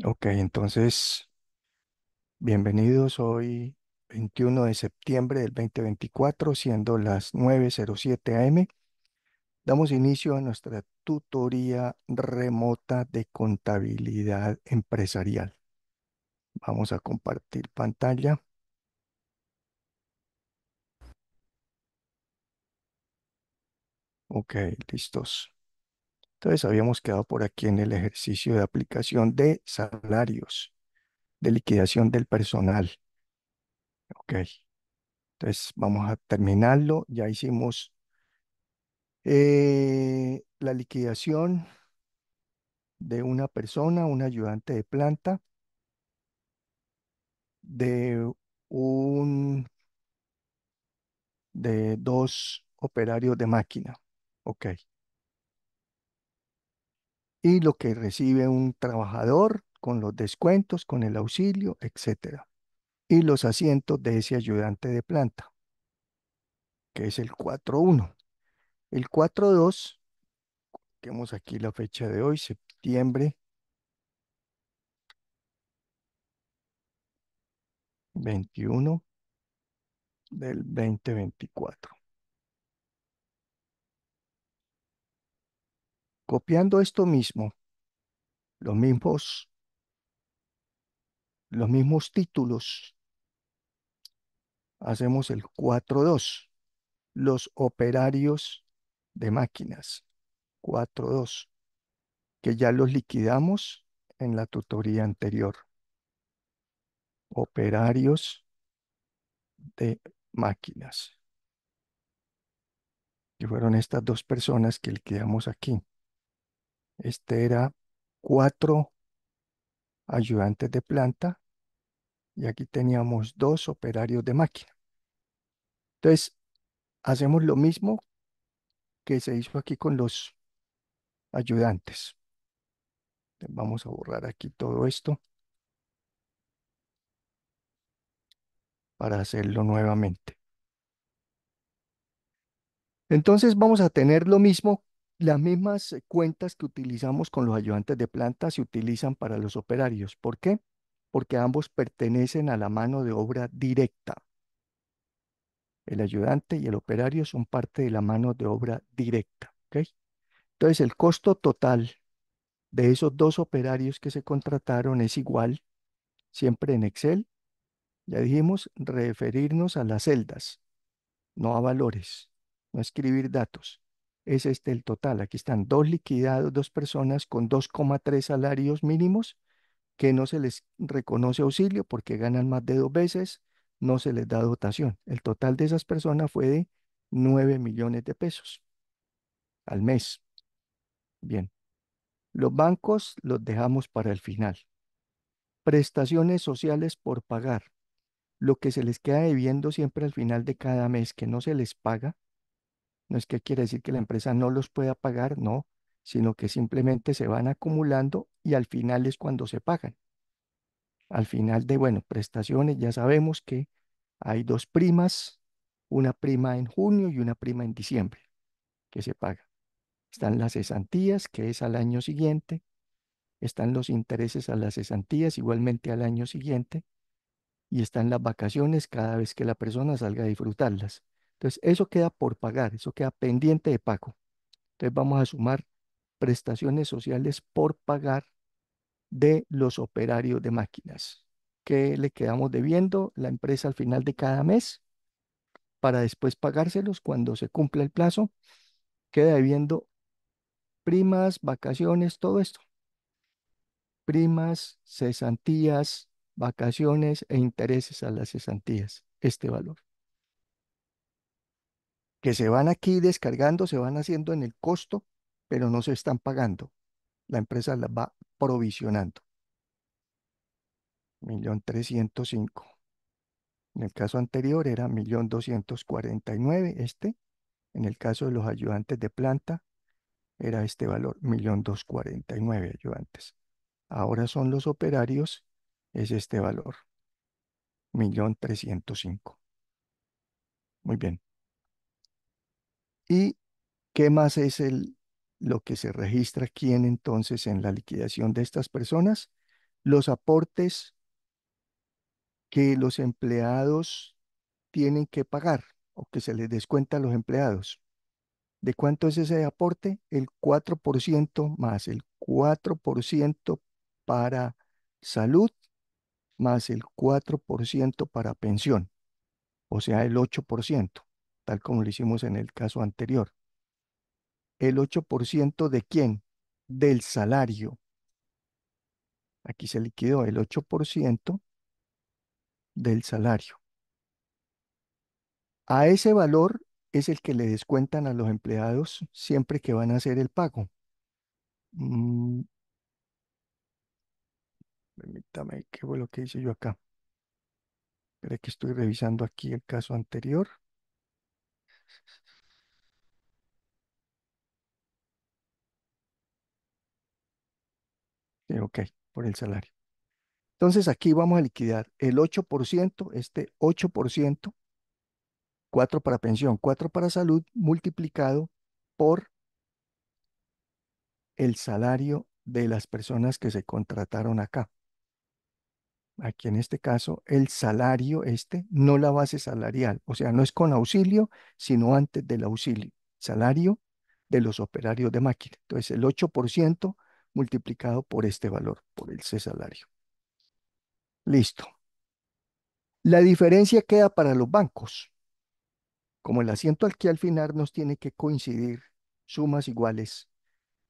Ok, entonces, bienvenidos hoy 21 de septiembre del 2024, siendo las 9:07 a.m. Damos inicio a nuestra tutoría remota de contabilidad empresarial. Vamos a compartir pantalla. Ok, listos. Entonces, habíamos quedado por aquí en el ejercicio de aplicación de salarios, de liquidación del personal. Ok, entonces vamos a terminarlo. Ya hicimos la liquidación de una persona, un ayudante de planta, de un, de dos operarios de máquina. Ok. Y lo que recibe un trabajador con los descuentos, con el auxilio, etcétera. Y los asientos de ese ayudante de planta, que es el 4.1. El 4.2, que vemos aquí la fecha de hoy, septiembre 21 del 2024. Copiando esto mismo, los mismos, los mismos títulos, hacemos el 4.2, los operarios de máquinas, 4.2, que ya los liquidamos en la tutoría anterior. Operarios de máquinas, que fueron estas dos personas que liquidamos aquí. Este era 4 ayudantes de planta y aquí teníamos 2 operarios de máquina. Entonces, hacemos lo mismo que se hizo aquí con los ayudantes. Vamos a borrar aquí todo esto para hacerlo nuevamente. Entonces vamos a tener lo mismo, las mismas cuentas que utilizamos con los ayudantes de planta se utilizan para los operarios. ¿Por qué? Porque ambos pertenecen a la mano de obra directa. El ayudante y el operario son parte de la mano de obra directa. ¿Ok? Entonces el costo total de esos dos operarios que se contrataron es igual, siempre en Excel, ya dijimos, referirnos a las celdas, no a valores, no escribir datos. Es este el total. Aquí están dos liquidados, dos personas con 2,3 salarios mínimos que no se les reconoce auxilio porque ganan más de 2 veces, no se les da dotación. El total de esas personas fue de 9 millones de pesos al mes. Bien, los bancos los dejamos para el final. Prestaciones sociales por pagar. Lo que se les queda debiendo siempre al final de cada mes que no se les paga. No es que quiere decir que la empresa no los pueda pagar, no, sino que simplemente se van acumulando y al final es cuando se pagan. Al final de, bueno, prestaciones, ya sabemos que hay dos primas, una prima en junio y una prima en diciembre, que se paga. Están las cesantías, que es al año siguiente, están los intereses a las cesantías, igualmente al año siguiente, y están las vacaciones cada vez que la persona salga a disfrutarlas. Entonces, eso queda por pagar, eso queda pendiente de pago. Entonces vamos a sumar prestaciones sociales por pagar de los operarios de máquinas que le quedamos debiendo la empresa al final de cada mes para después pagárselos cuando se cumpla el plazo. Queda debiendo primas, vacaciones, todo esto. Primas, cesantías, vacaciones e intereses a las cesantías. Este valor. Que se van aquí descargando, se van haciendo en el costo, pero no se están pagando. La empresa las va provisionando. 1.305.000. En el caso anterior era 1.249.000. En el caso de los ayudantes de planta, era este valor, 1.249.000 ayudantes. Ahora son los operarios, es este valor, 1.305.000. Muy bien. ¿Y qué más es lo que se registra aquí entonces en la liquidación de estas personas? los aportes que los empleados tienen que pagar o que se les descuenta a los empleados. ¿De cuánto es ese aporte? El 4% más el 4% para salud más el 4% para pensión, o sea, el 8%, tal como lo hicimos en el caso anterior. ¿El 8% de quién? Del salario. Aquí se liquidó el 8% del salario. A ese valor es el que le descuentan a los empleados siempre que van a hacer el pago. Mm, Permítame, ¿qué fue lo que hice yo acá? Espera que estoy revisando aquí el caso anterior. Sí, ok, por el salario. Entonces aquí vamos a liquidar el 8%, este 8%, 4 para pensión, 4 para salud, multiplicado por el salario de las personas que se contrataron acá. Aquí en este caso, el salario no la base salarial, o sea, no es con auxilio, sino antes del auxilio. Salario de los operarios de máquina. Entonces, el 8% multiplicado por este valor, por ese salario. Listo. La diferencia queda para los bancos. Como el asiento aquí al final nos tiene que coincidir sumas iguales,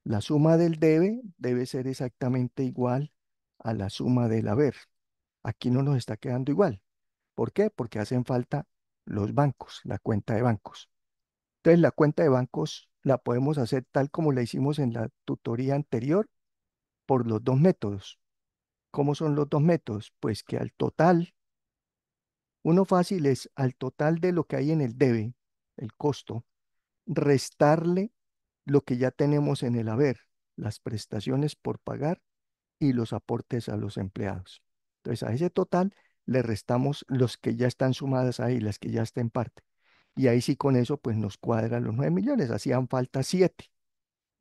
la suma del debe ser exactamente igual a la suma del haber. Aquí no nos está quedando igual. ¿Por qué? Porque hacen falta los bancos, la cuenta de bancos. Entonces, la cuenta de bancos la podemos hacer tal como la hicimos en la tutoría anterior por los dos métodos. ¿Cómo son los dos métodos? Pues que al total, uno fácil es al total de lo que hay en el debe, el costo, restarle lo que ya tenemos en el haber, las prestaciones por pagar y los aportes a los empleados. Entonces, a ese total le restamos los que ya están sumadas ahí, las que ya están en parte. Y ahí sí con eso pues nos cuadran los 9 millones, hacían falta 7.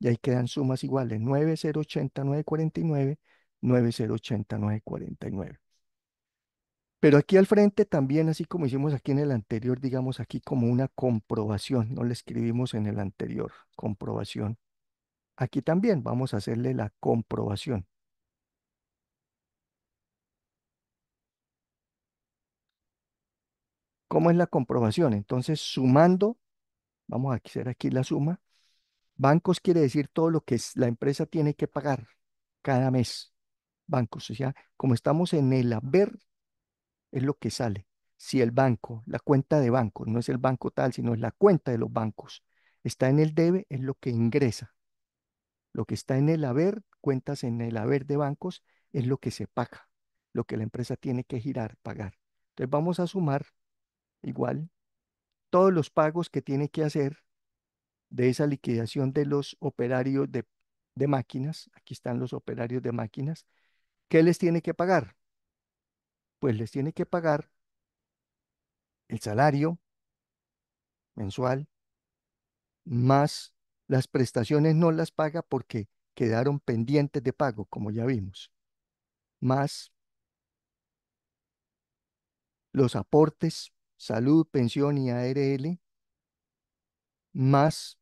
Y ahí quedan sumas iguales, 9,080, 9,49, 9,080, 9,49. Pero aquí al frente también, así como hicimos aquí en el anterior, digamos aquí como una comprobación, no le escribimos en el anterior, comprobación. Aquí también vamos a hacerle la comprobación. ¿Cómo es la comprobación? Entonces, sumando, vamos a hacer aquí la suma. Bancos quiere decir todo lo que la empresa tiene que pagar cada mes. Bancos, o sea, como estamos en el haber, es lo que sale. Si el banco, la cuenta de bancos, no es el banco tal, sino es la cuenta de los bancos, está en el debe, es lo que ingresa. Lo que está en el haber, cuentas en el haber de bancos, es lo que se paga, lo que la empresa tiene que girar, pagar. Entonces vamos a sumar igual todos los pagos que tiene que hacer de esa liquidación de los operarios de máquinas. Aquí están los operarios de máquinas. ¿Qué les tiene que pagar? Pues les tiene que pagar el salario mensual, más las prestaciones no las paga porque quedaron pendientes de pago, como ya vimos, más los aportes, salud, pensión y ARL, más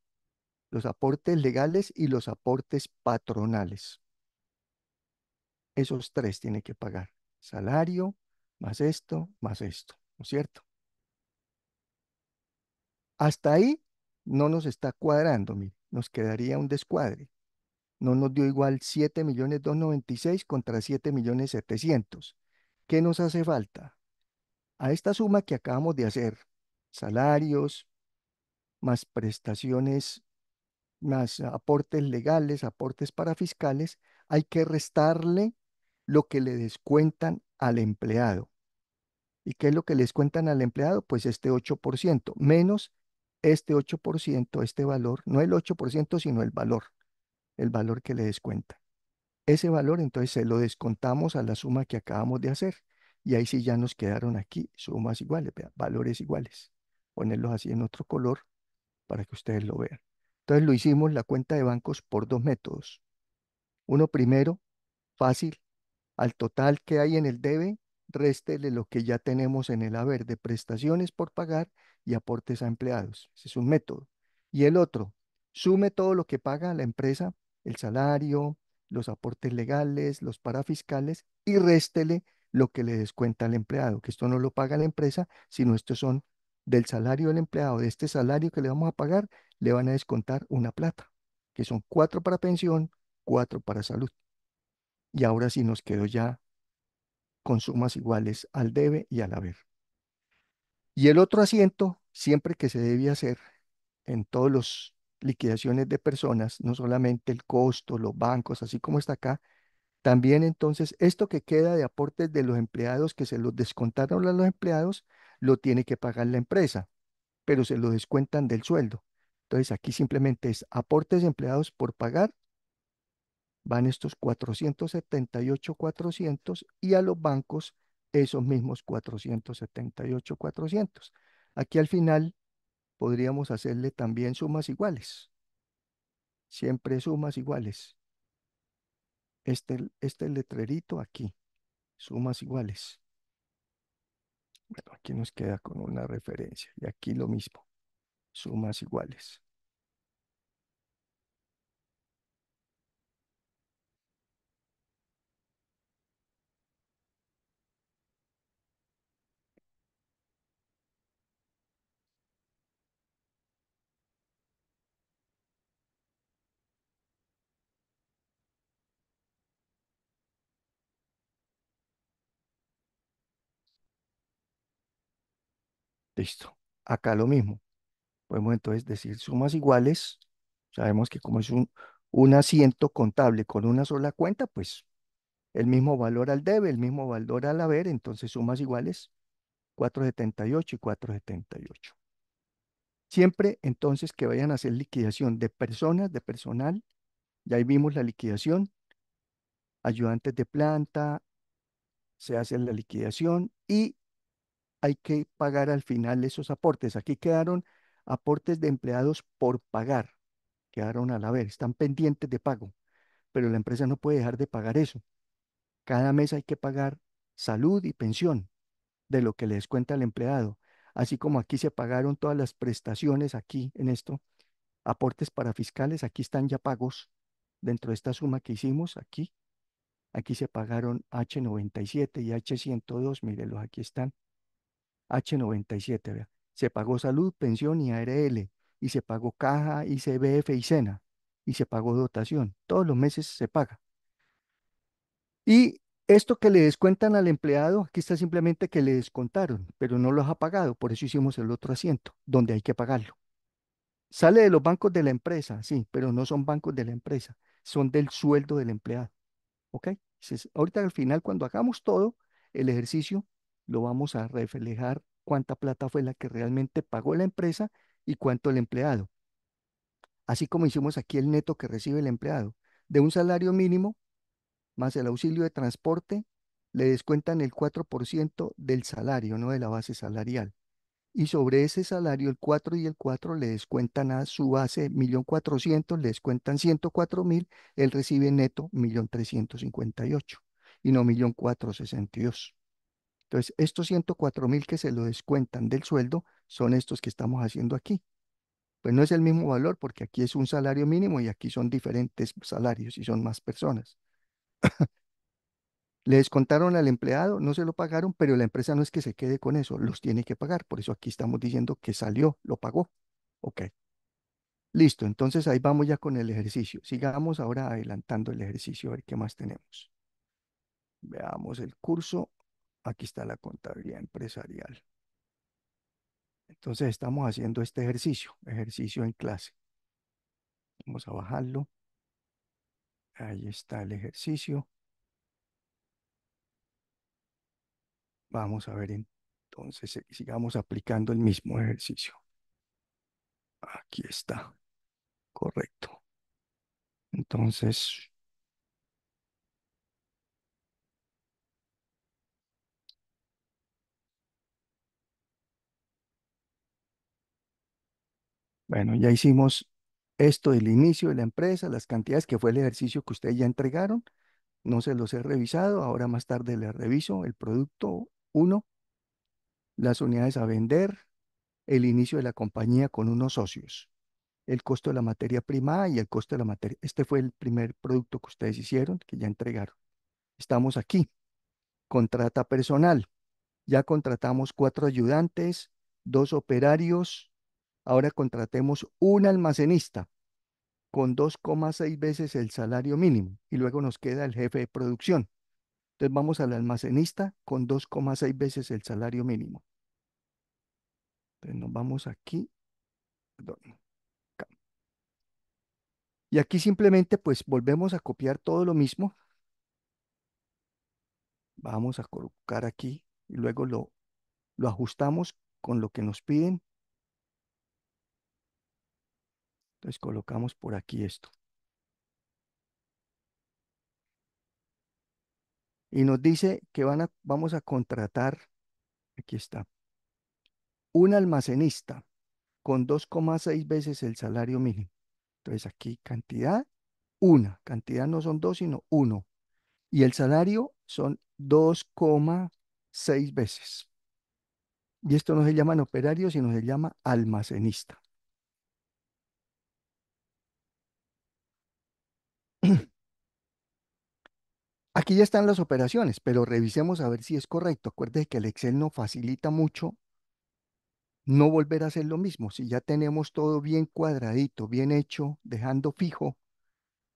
los aportes legales y los aportes patronales. Esos tres tiene que pagar. Salario, más esto, ¿no es cierto? Hasta ahí no nos está cuadrando, mire, nos quedaría un descuadre. No nos dio igual 7,296,000 contra 7,700,000. ¿Qué nos hace falta? A esta suma que acabamos de hacer, salarios, más prestaciones, más aportes legales, aportes para fiscales, hay que restarle lo que le descuentan al empleado. ¿Y qué es lo que les cuentan al empleado? Pues este 8% menos este 8%, este valor, no el 8%, sino el valor que le descuenta. Ese valor entonces se lo descontamos a la suma que acabamos de hacer. Y ahí sí ya nos quedaron aquí sumas iguales, vea, valores iguales. Ponerlos así en otro color para que ustedes lo vean. Entonces lo hicimos la cuenta de bancos por dos métodos. Uno primero, fácil, Al total que hay en el debe, réstele lo que ya tenemos en el haber de prestaciones por pagar y aportes a empleados. Ese es un método. Y el otro, sume todo lo que paga la empresa, el salario, los aportes legales, los parafiscales, y réstele lo que le descuenta al empleado, que esto no lo paga la empresa, sino estos son del salario del empleado, de este salario que le vamos a pagar, le van a descontar una plata, que son 4 para pensión, 4 para salud. Y ahora sí nos quedó ya con sumas iguales al debe y al haber. Y el otro asiento, siempre que se debe hacer en todas las liquidaciones de personas, no solamente el costo, los bancos, así como está acá, también entonces esto que queda de aportes de los empleados que se los descontaron a los empleados, lo tiene que pagar la empresa, pero se lo descuentan del sueldo. Entonces aquí simplemente es aportes de empleados por pagar, van estos 478.400 y a los bancos esos mismos 478.400. Aquí al final podríamos hacerle también sumas iguales, siempre sumas iguales. Este letrerito aquí, sumas iguales. Bueno, aquí nos queda con una referencia y aquí lo mismo, sumas iguales. Listo. Acá lo mismo. Podemos entonces decir sumas iguales. Sabemos que como es un asiento contable con una sola cuenta, pues el mismo valor al debe, el mismo valor al haber, entonces sumas iguales 478 y 478. Siempre entonces que vayan a hacer liquidación de personas, de personal, ya ahí vimos la liquidación, ayudantes de planta, se hace la liquidación y hay que pagar al final esos aportes. Aquí quedaron aportes de empleados por pagar, quedaron al haber, están pendientes de pago, pero la empresa no puede dejar de pagar eso. Cada mes hay que pagar salud y pensión de lo que le descuenta al empleado. Así como aquí se pagaron todas las prestaciones, aquí en esto, aportes para fiscales, aquí están ya pagos dentro de esta suma que hicimos aquí. Aquí se pagaron H97 y H102, mírenlos, aquí están. H97, vea. Se pagó salud, pensión y ARL, y se pagó caja, ICBF y SENA, y se pagó dotación. Todos los meses se paga. Y esto que le descuentan al empleado, aquí está simplemente que le descontaron, pero no los ha pagado, por eso hicimos el otro asiento, donde hay que pagarlo. Sale de los bancos de la empresa, sí, pero no son bancos de la empresa, son del sueldo del empleado, ¿ok? Ahorita al final, cuando hagamos todo el ejercicio, lo vamos a reflejar cuánta plata fue la que realmente pagó la empresa y cuánto el empleado. Así como hicimos aquí el neto que recibe el empleado, de un salario mínimo más el auxilio de transporte, le descuentan el 4% del salario, no de la base salarial. Y sobre ese salario, el 4 y el 4 le descuentan a su base 1.400.000, le descuentan 104.000, él recibe neto 1.358.000 y no 1.462.000. Entonces, estos 104.000 que se lo descuentan del sueldo son estos que estamos haciendo aquí. Pues no es el mismo valor porque aquí es un salario mínimo y aquí son diferentes salarios y son más personas. Le descontaron al empleado, no se lo pagaron, pero la empresa no es que se quede con eso, los tiene que pagar. Por eso aquí estamos diciendo que salió, lo pagó. Ok, listo. Entonces ahí vamos ya con el ejercicio. Sigamos ahora adelantando el ejercicio, a ver qué más tenemos. Veamos el curso. Aquí está la contabilidad empresarial. Entonces estamos haciendo este ejercicio, ejercicio en clase. Vamos a bajarlo. Ahí está el ejercicio. Vamos a ver entonces, sigamos aplicando el mismo ejercicio. Aquí está, correcto. Entonces, bueno, ya hicimos esto del inicio de la empresa, las cantidades que fue el ejercicio que ustedes ya entregaron. No se los he revisado, ahora más tarde les reviso el producto uno, las unidades a vender, el inicio de la compañía con unos socios, el costo de la materia prima A y el costo de la materia. Este fue el primer producto que ustedes hicieron, que ya entregaron. Estamos aquí. Contrata personal. Ya contratamos 4 ayudantes, 2 operarios. Ahora contratemos un almacenista con 2,6 veces el salario mínimo y luego nos queda el jefe de producción. Entonces vamos al almacenista con 2,6 veces el salario mínimo. Entonces nos vamos aquí, perdón, acá. Y aquí simplemente pues volvemos a copiar todo lo mismo. Vamos a colocar aquí y luego lo ajustamos con lo que nos piden. Entonces colocamos por aquí esto. Y nos dice que vamos a contratar, aquí está, un almacenista con 2,6 veces el salario mínimo. Entonces aquí cantidad, una. Cantidad no son dos, sino uno. Y el salario son 2,6 veces. Y esto no se llama operario, sino se llama almacenista. Aquí ya están las operaciones, pero revisemos a ver si es correcto. Acuérdese que el Excel nos facilita mucho no volver a hacer lo mismo. Si ya tenemos todo bien cuadradito, bien hecho, dejando fijo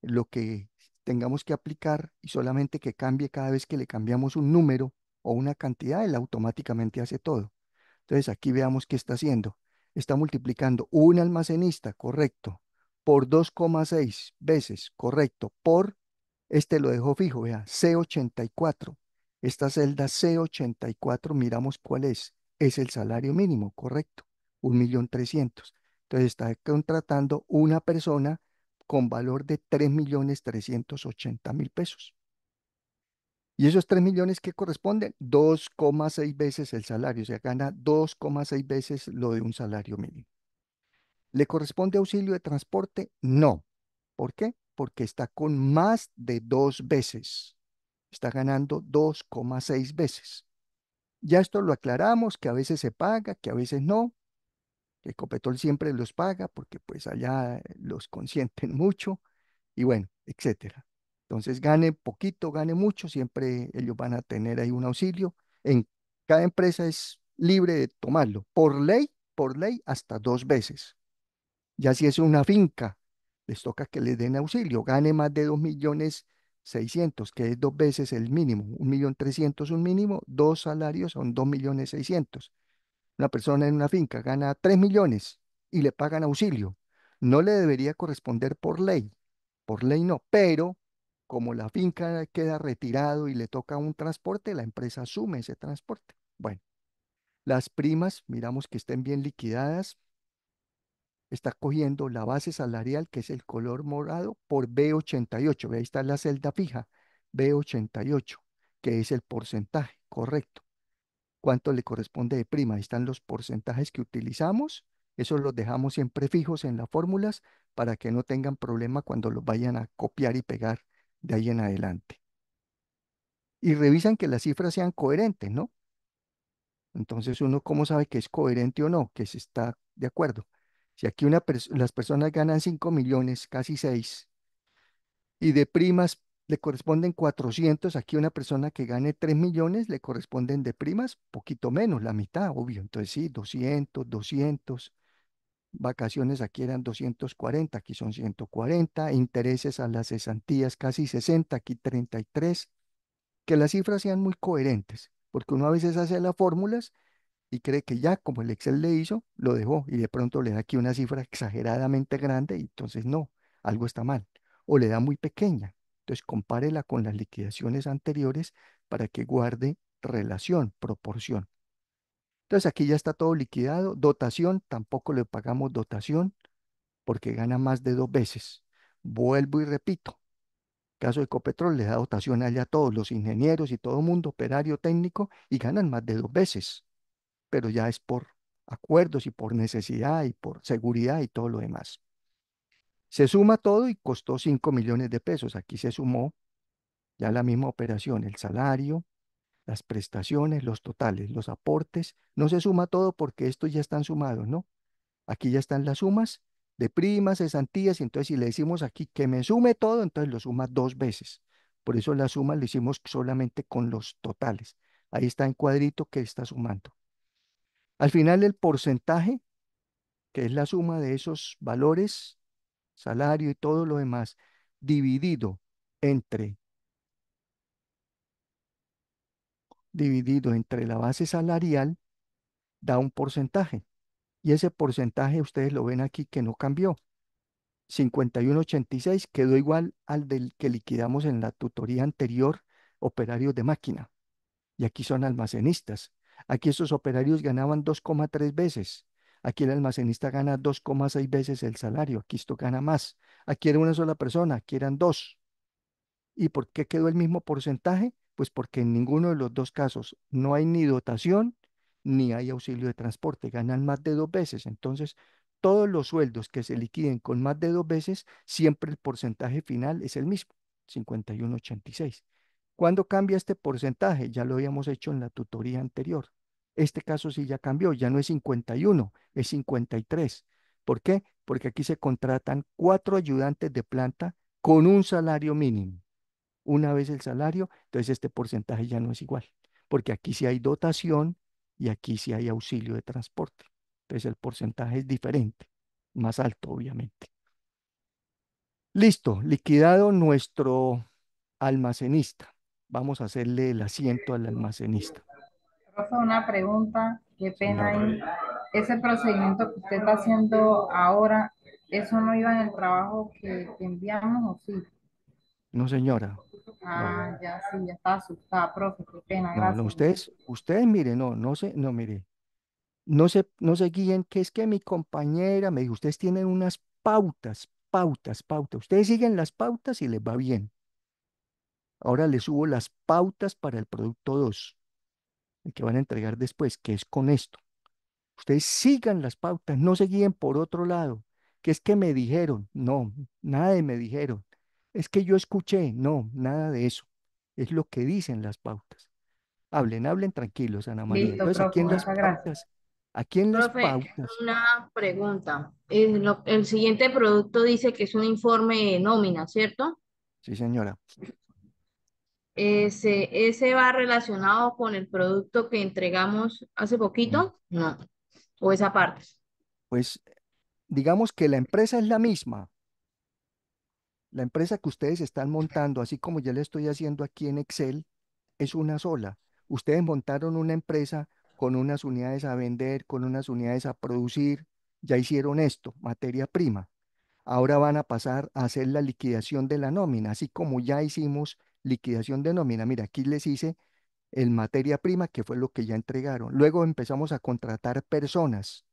lo que tengamos que aplicar y solamente que cambie cada vez que le cambiamos un número o una cantidad, él automáticamente hace todo. Entonces aquí veamos qué está haciendo. Está multiplicando un almacenista, correcto, por 2,6 veces, correcto, por, este lo dejo fijo, vea, C84. Esta celda C84, miramos cuál es. Es el salario mínimo, correcto, 1.300.000. Entonces está contratando una persona con valor de 3.380.000 pesos. Y esos 3 millones que corresponden, 2,6 veces el salario, o sea, gana 2,6 veces lo de un salario mínimo. ¿Le corresponde auxilio de transporte? No. ¿Por qué? Porque está con más de 2 veces. Está ganando 2,6 veces. Ya esto lo aclaramos, que a veces se paga, que a veces no, que Ecopetrol siempre los paga porque pues allá los consienten mucho y bueno, etcétera. Entonces, gane poquito, gane mucho, siempre ellos van a tener ahí un auxilio. En cada empresa es libre de tomarlo, por ley, hasta 2 veces. Ya si es una finca, les toca que les den auxilio, gane más de 2.600.000, que es 2 veces el mínimo, 1.300.000 un mínimo, dos salarios son 2.600.000. Una persona en una finca gana 3 millones y le pagan auxilio. No le debería corresponder por ley no, pero como la finca queda retirado y le toca un transporte, la empresa asume ese transporte. Bueno, las primas, miramos que estén bien liquidadas, está cogiendo la base salarial, que es el color morado, por B88. Ahí está la celda fija, B88, que es el porcentaje, correcto. ¿Cuánto le corresponde de prima? Ahí están los porcentajes que utilizamos. Eso los dejamos siempre fijos en las fórmulas para que no tengan problema cuando los vayan a copiar y pegar de ahí en adelante. Y revisan que las cifras sean coherentes, ¿no? Entonces uno cómo sabe que es coherente o no, que se está de acuerdo. Si aquí las personas ganan 5 millones, casi 6, y de primas le corresponden 400, aquí una persona que gane 3 millones le corresponden de primas poquito menos, la mitad, obvio. Entonces sí, 200, vacaciones aquí eran 240, aquí son 140, intereses a las cesantías casi 60, aquí 33. Que las cifras sean muy coherentes, porque uno a veces hace las fórmulas y cree que ya, como el Excel le hizo, lo dejó y de pronto le da aquí una cifra exageradamente grande y entonces no, algo está mal. O le da muy pequeña. Entonces compárela con las liquidaciones anteriores para que guarde relación, proporción. Entonces aquí ya está todo liquidado. Dotación, tampoco le pagamos dotación porque gana más de 2 veces. Vuelvo y repito. Caso de Ecopetrol le da dotación allá a todos los ingenieros y todo mundo, operario técnico, y ganan más de 2 veces, pero ya es por acuerdos y por necesidad y por seguridad y todo lo demás. Se suma todo y costó 5 millones de pesos. Aquí se sumó Ya la misma operación, el salario, las prestaciones, los totales, los aportes, no se suma todo porque estos ya están sumados, ¿no? Aquí ya están las sumas de primas, cesantías, y entonces si le decimos aquí que me sume todo, entonces lo suma dos veces. Por eso la suma lo hicimos solamente con los totales. Ahí está en cuadrito que está sumando. Al final el porcentaje, que es la suma de esos valores, salario y todo lo demás, dividido entre, dividido entre la base salarial, da un porcentaje. Y ese porcentaje ustedes lo ven aquí que no cambió. 51,86 quedó igual al del que liquidamos en la tutoría anterior, operarios de máquina. Y aquí son almacenistas. Aquí estos operarios ganaban 2,3 veces. Aquí el almacenista gana 2,6 veces el salario. Aquí esto gana más. Aquí era una sola persona, aquí eran dos. ¿Y por qué quedó el mismo porcentaje? Pues porque en ninguno de los dos casos no hay ni dotación ni hay auxilio de transporte. Ganan más de dos veces. Entonces, todos los sueldos que se liquiden con más de dos veces, siempre el porcentaje final es el mismo, 51,86. ¿Cuándo cambia este porcentaje? Ya lo habíamos hecho en la tutoría anterior. Este caso sí ya cambió, ya no es 51, es 53. ¿Por qué? Porque aquí se contratan cuatro ayudantes de planta con un salario mínimo. Una vez el salario, entonces este porcentaje ya no es igual, porque aquí sí hay dotación y aquí sí hay auxilio de transporte. Entonces el porcentaje es diferente, más alto, obviamente. Listo, liquidado nuestro almacenista. Vamos a hacerle el asiento al almacenista. Profe, una pregunta, qué pena Señora, ahí. Ese procedimiento que usted está haciendo ahora, ¿eso no iba en el trabajo que enviamos o sí? no señora, no, Ah, ya sí, ya estaba asustada, profe, qué pena, no, no, gracias. ustedes, mire, no, mire, no se guíen, que es que mi compañera me dijo, ustedes tienen unas pautas. Ustedes siguen las pautas y les va bien. Ahora les subo las pautas para el producto 2, el que van a entregar después, que es con esto. Ustedes sigan las pautas, no se guíen por otro lado, que es que me dijeron, no, nada de me dijeron. Es que yo escuché, no, nada de eso. Es lo que dicen las pautas. Hablen tranquilos, Ana María. Listo, Entonces, profe, muchas gracias. aquí en las Profe, pautas, una pregunta. El siguiente producto dice que es un informe de nómina, ¿cierto? sí señora, ¿Ese va relacionado con el producto que entregamos hace mm, poquito? No. ¿O esa parte? pues digamos que la empresa es la misma. La empresa que ustedes están montando, así como ya le estoy haciendo aquí en Excel, es una sola. Ustedes montaron una empresa con unas unidades a vender, con unas unidades a producir, ya hicieron esto, materia prima. Ahora van a pasar a hacer la liquidación de la nómina, así como ya hicimos liquidación de nómina. Mira, aquí les hice el materia prima, que fue lo que ya entregaron. Luego empezamos a contratar personas.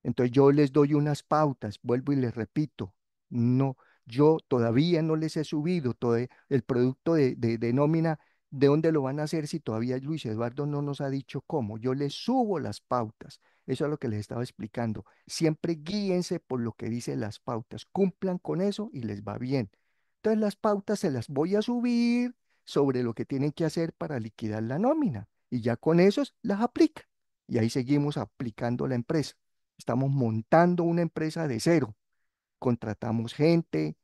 Entonces yo les doy unas pautas, vuelvo y les repito, no, yo todavía no les he subido todo el producto de nómina, ¿de dónde lo van a hacer si todavía Luis Eduardo no nos ha dicho cómo? Yo les subo las pautas, eso es lo que les estaba explicando. Siempre guíense por lo que dicen las pautas, cumplan con eso y les va bien. Entonces las pautas se las voy a subir sobre lo que tienen que hacer para liquidar la nómina y ya con esos las aplican. Y ahí seguimos aplicando la empresa. Estamos montando una empresa de cero. Contratamos gente,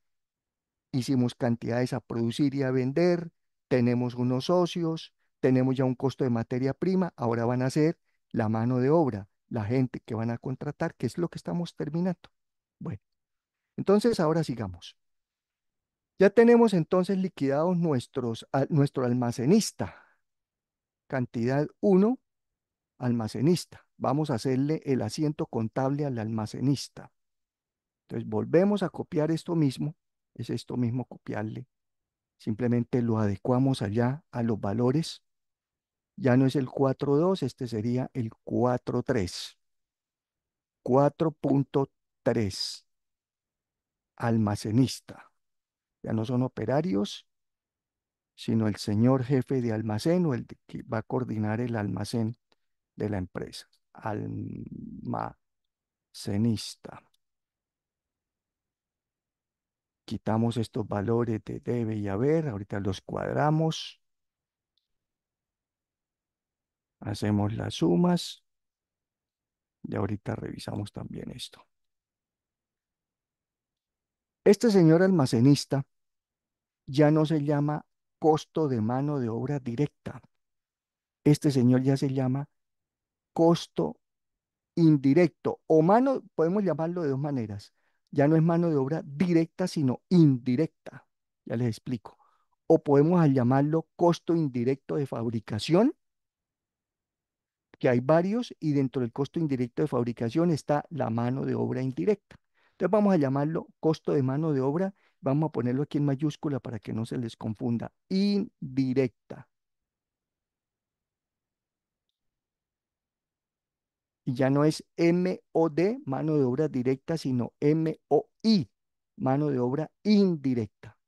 hicimos cantidades a producir y a vender, tenemos unos socios, tenemos ya un costo de materia prima, ahora van a ser la mano de obra, la gente que van a contratar, que es lo que estamos terminando. Bueno, entonces ahora sigamos. Ya tenemos entonces liquidados nuestro almacenista, cantidad uno almacenista. Vamos a hacerle el asiento contable al almacenista. Entonces volvemos a copiar esto mismo, es esto mismo copiarle, simplemente lo adecuamos allá a los valores, ya no es el 4.2, este sería el 4.3, 4.3, almacenista, ya no son operarios, sino el señor jefe de almacén o que va a coordinar el almacén de la empresa, almacenista. Quitamos estos valores de debe y haber, ahorita los cuadramos, hacemos las sumas y ahorita revisamos también esto. Este señor almacenista ya no se llama costo de mano de obra directa. Este señor ya se llama costo indirecto o mano, podemos llamarlo de dos maneras. Ya no es mano de obra directa, sino indirecta. Ya les explico. O podemos llamarlo costo indirecto de fabricación, que hay varios, y dentro del costo indirecto de fabricación está la mano de obra indirecta. Entonces vamos a llamarlo costo de mano de obra, vamos a ponerlo aquí en mayúscula para que no se les confunda, indirecta. Y ya no es MOD, mano de obra directa, sino MOI, mano de obra indirecta.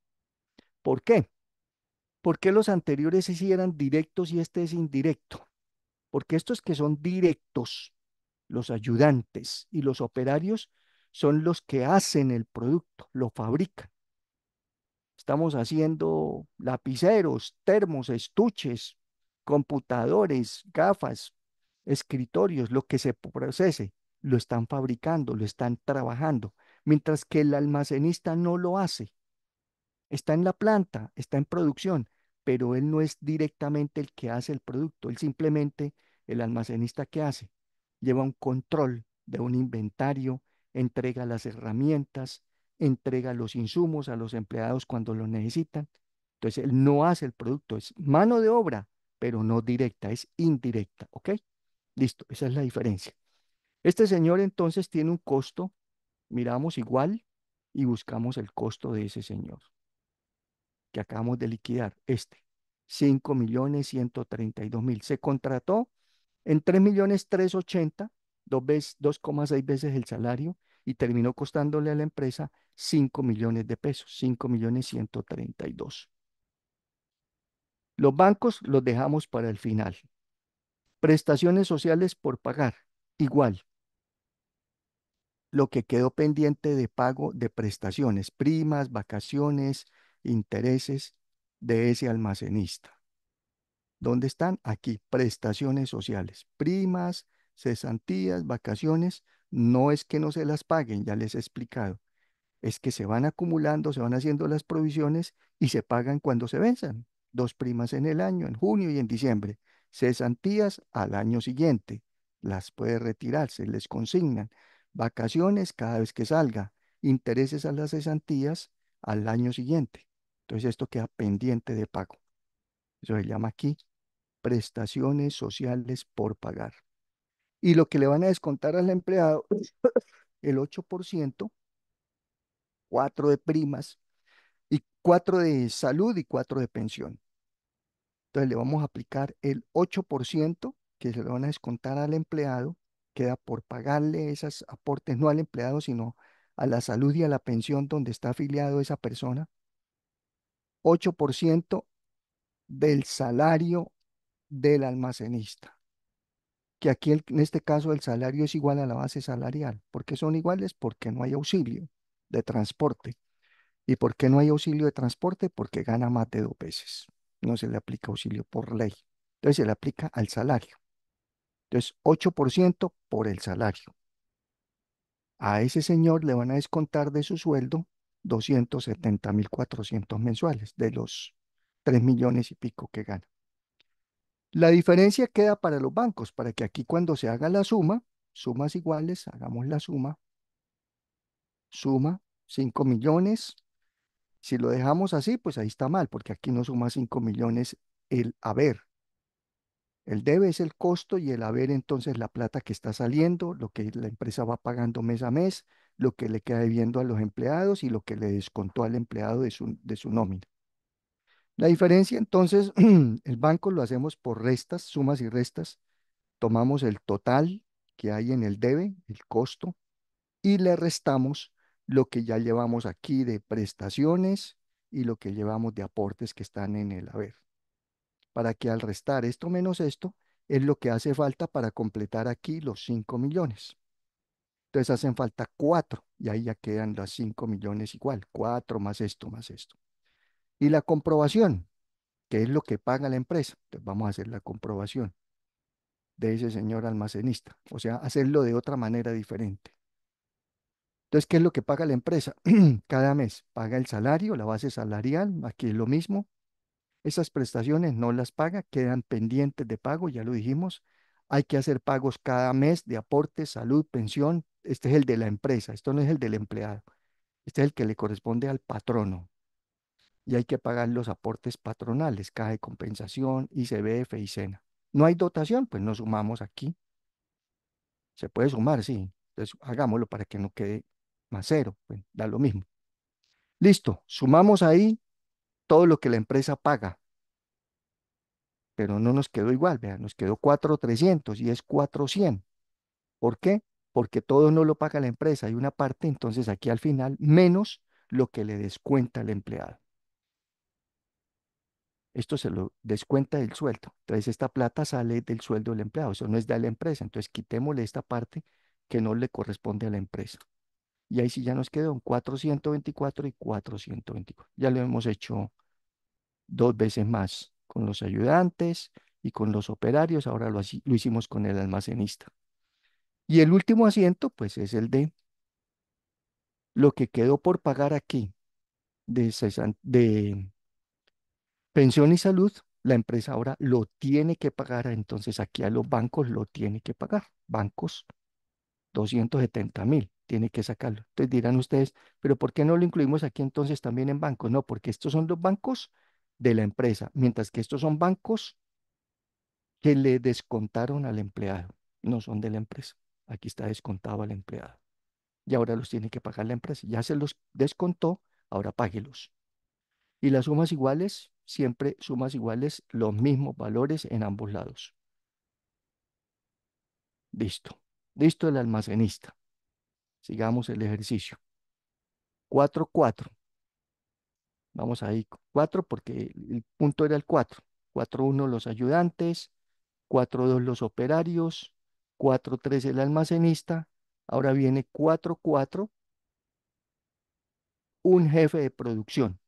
¿Por qué? ¿Por qué los anteriores sí eran directos y este es indirecto? Porque estos que son directos, los ayudantes y los operarios, son los que hacen el producto, lo fabrican. Estamos haciendo lapiceros, termos, estuches, computadores, gafas, escritorios, lo que se procese, lo están fabricando, lo están trabajando, mientras que el almacenista no lo hace. Está en la planta, está en producción, pero él no es directamente el que hace el producto, él simplemente, el almacenista que hace, lleva un control de un inventario, entrega las herramientas, entrega los insumos a los empleados cuando lo necesitan. Entonces, él no hace el producto, es mano de obra, pero no directa, es indirecta, ¿ok? Listo, esa es la diferencia. Este señor entonces tiene un costo, miramos igual y buscamos el costo de ese señor que acabamos de liquidar, este, 5.132.000. Se contrató en 3.380.000, 2,6 veces el salario, y terminó costándole a la empresa 5 millones de pesos, 5.132.000. Los bancos los dejamos para el final. Prestaciones sociales por pagar, igual. Lo que quedó pendiente de pago de prestaciones, primas, vacaciones, intereses de ese almacenista. ¿Dónde están? Aquí, prestaciones sociales, primas, cesantías, vacaciones. No es que no se las paguen, ya les he explicado. Es que se van acumulando, se van haciendo las provisiones y se pagan cuando se venzan. Dos primas en el año, en junio y en diciembre. Cesantías al año siguiente. Las puede retirar, se les consignan. Vacaciones cada vez que salga. Intereses a las cesantías al año siguiente. Entonces esto queda pendiente de pago. Eso se llama aquí prestaciones sociales por pagar. Y lo que le van a descontar al empleado, el 8%, 4 de primas y 4 de salud y 4 de pensión. Entonces le vamos a aplicar el 8% que se le van a descontar al empleado, queda por pagarle esos aportes, no al empleado, sino a la salud y a la pensión donde está afiliado esa persona. 8% del salario del almacenista, que aquí en este caso el salario es igual a la base salarial. ¿Por qué son iguales? Porque no hay auxilio de transporte. ¿Y por qué no hay auxilio de transporte? Porque gana más de 2 veces. No se le aplica auxilio por ley. Entonces se le aplica al salario. Entonces, 8% por el salario. A ese señor le van a descontar de su sueldo 270.400 mensuales, de los 3 millones y pico que gana. La diferencia queda para los bancos, para que aquí cuando se haga la suma, sumas iguales, hagamos la suma, suma 5 millones. Si lo dejamos así, pues ahí está mal, porque aquí no suma 5 millones el haber. El debe es el costo y el haber entonces la plata que está saliendo, lo que la empresa va pagando mes a mes, lo que le queda debiendo a los empleados y lo que le descontó al empleado de su nómina. La diferencia entonces, el banco lo hacemos por restas, sumas y restas. Tomamos el total que hay en el debe, el costo, y le restamos lo que ya llevamos aquí de prestaciones y lo que llevamos de aportes que están en el haber. Para que al restar esto menos esto es lo que hace falta para completar aquí los 5 millones. Entonces hacen falta 4 y ahí ya quedan las 5 millones igual, 4 más esto, más esto. Y la comprobación, que es lo que paga la empresa. Entonces vamos a hacer la comprobación de ese señor almacenista, o sea, hacerlo de otra manera diferente. Entonces, ¿qué es lo que paga la empresa? Cada mes paga el salario, la base salarial, aquí es lo mismo. Esas prestaciones no las paga, quedan pendientes de pago, ya lo dijimos. Hay que hacer pagos cada mes de aportes, salud, pensión. Este es el de la empresa, esto no es el del empleado. Este es el que le corresponde al patrono. Y hay que pagar los aportes patronales, caja de compensación, ICBF y SENA. No hay dotación, pues nos sumamos aquí. Se puede sumar, sí. Entonces hagámoslo para que no quede más cero, pues da lo mismo. Listo, sumamos ahí todo lo que la empresa paga, pero no nos quedó igual, vean, nos quedó 4.300 y es 4.100. ¿Por qué? Porque todo no lo paga la empresa, hay una parte, entonces aquí al final, menos lo que le descuenta el empleado. Esto se lo descuenta del sueldo. Entonces esta plata sale del sueldo del empleado, eso no es de la empresa. Entonces quitémosle esta parte que no le corresponde a la empresa. Y ahí sí ya nos quedó un 424 y 424. Ya lo hemos hecho 2 veces más con los ayudantes y con los operarios. Ahora lo hicimos con el almacenista. Y el último asiento, pues es el de lo que quedó por pagar aquí de pensión y salud. La empresa ahora lo tiene que pagar, entonces aquí a los bancos lo tiene que pagar. Bancos, 270.000, tiene que sacarlo. Entonces dirán ustedes, pero ¿por qué no lo incluimos aquí entonces también en bancos? No, porque estos son los bancos de la empresa, mientras que estos son bancos que le descontaron al empleado, no son de la empresa. Aquí está descontado al empleado. Y ahora los tiene que pagar la empresa. Ya se los descontó, ahora páguelos. Y las sumas iguales, siempre sumas iguales, los mismos valores en ambos lados. Listo. Listo el almacenista. Sigamos el ejercicio. 4 4. Vamos ahí. 4 porque el punto era el 4. 4 1 los ayudantes, 4 2 los operarios, 4 3 el almacenista. Ahora viene 4 4 un jefe de producción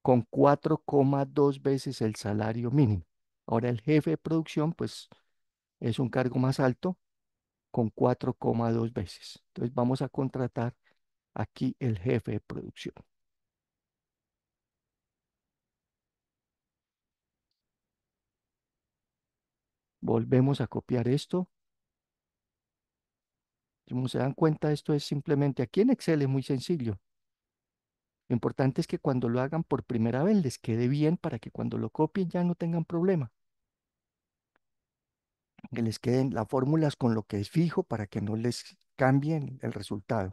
con 4,2 veces el salario mínimo. Ahora el jefe de producción, pues es un cargo más alto con 4,2 veces. Entonces vamos a contratar aquí el jefe de producción. Volvemos a copiar esto. Como se dan cuenta, esto es simplemente aquí en Excel es muy sencillo. Lo importante es que cuando lo hagan por primera vez les quede bien para que cuando lo copien ya no tengan problema. Que les queden las fórmulas con lo que es fijo para que no les cambien el resultado.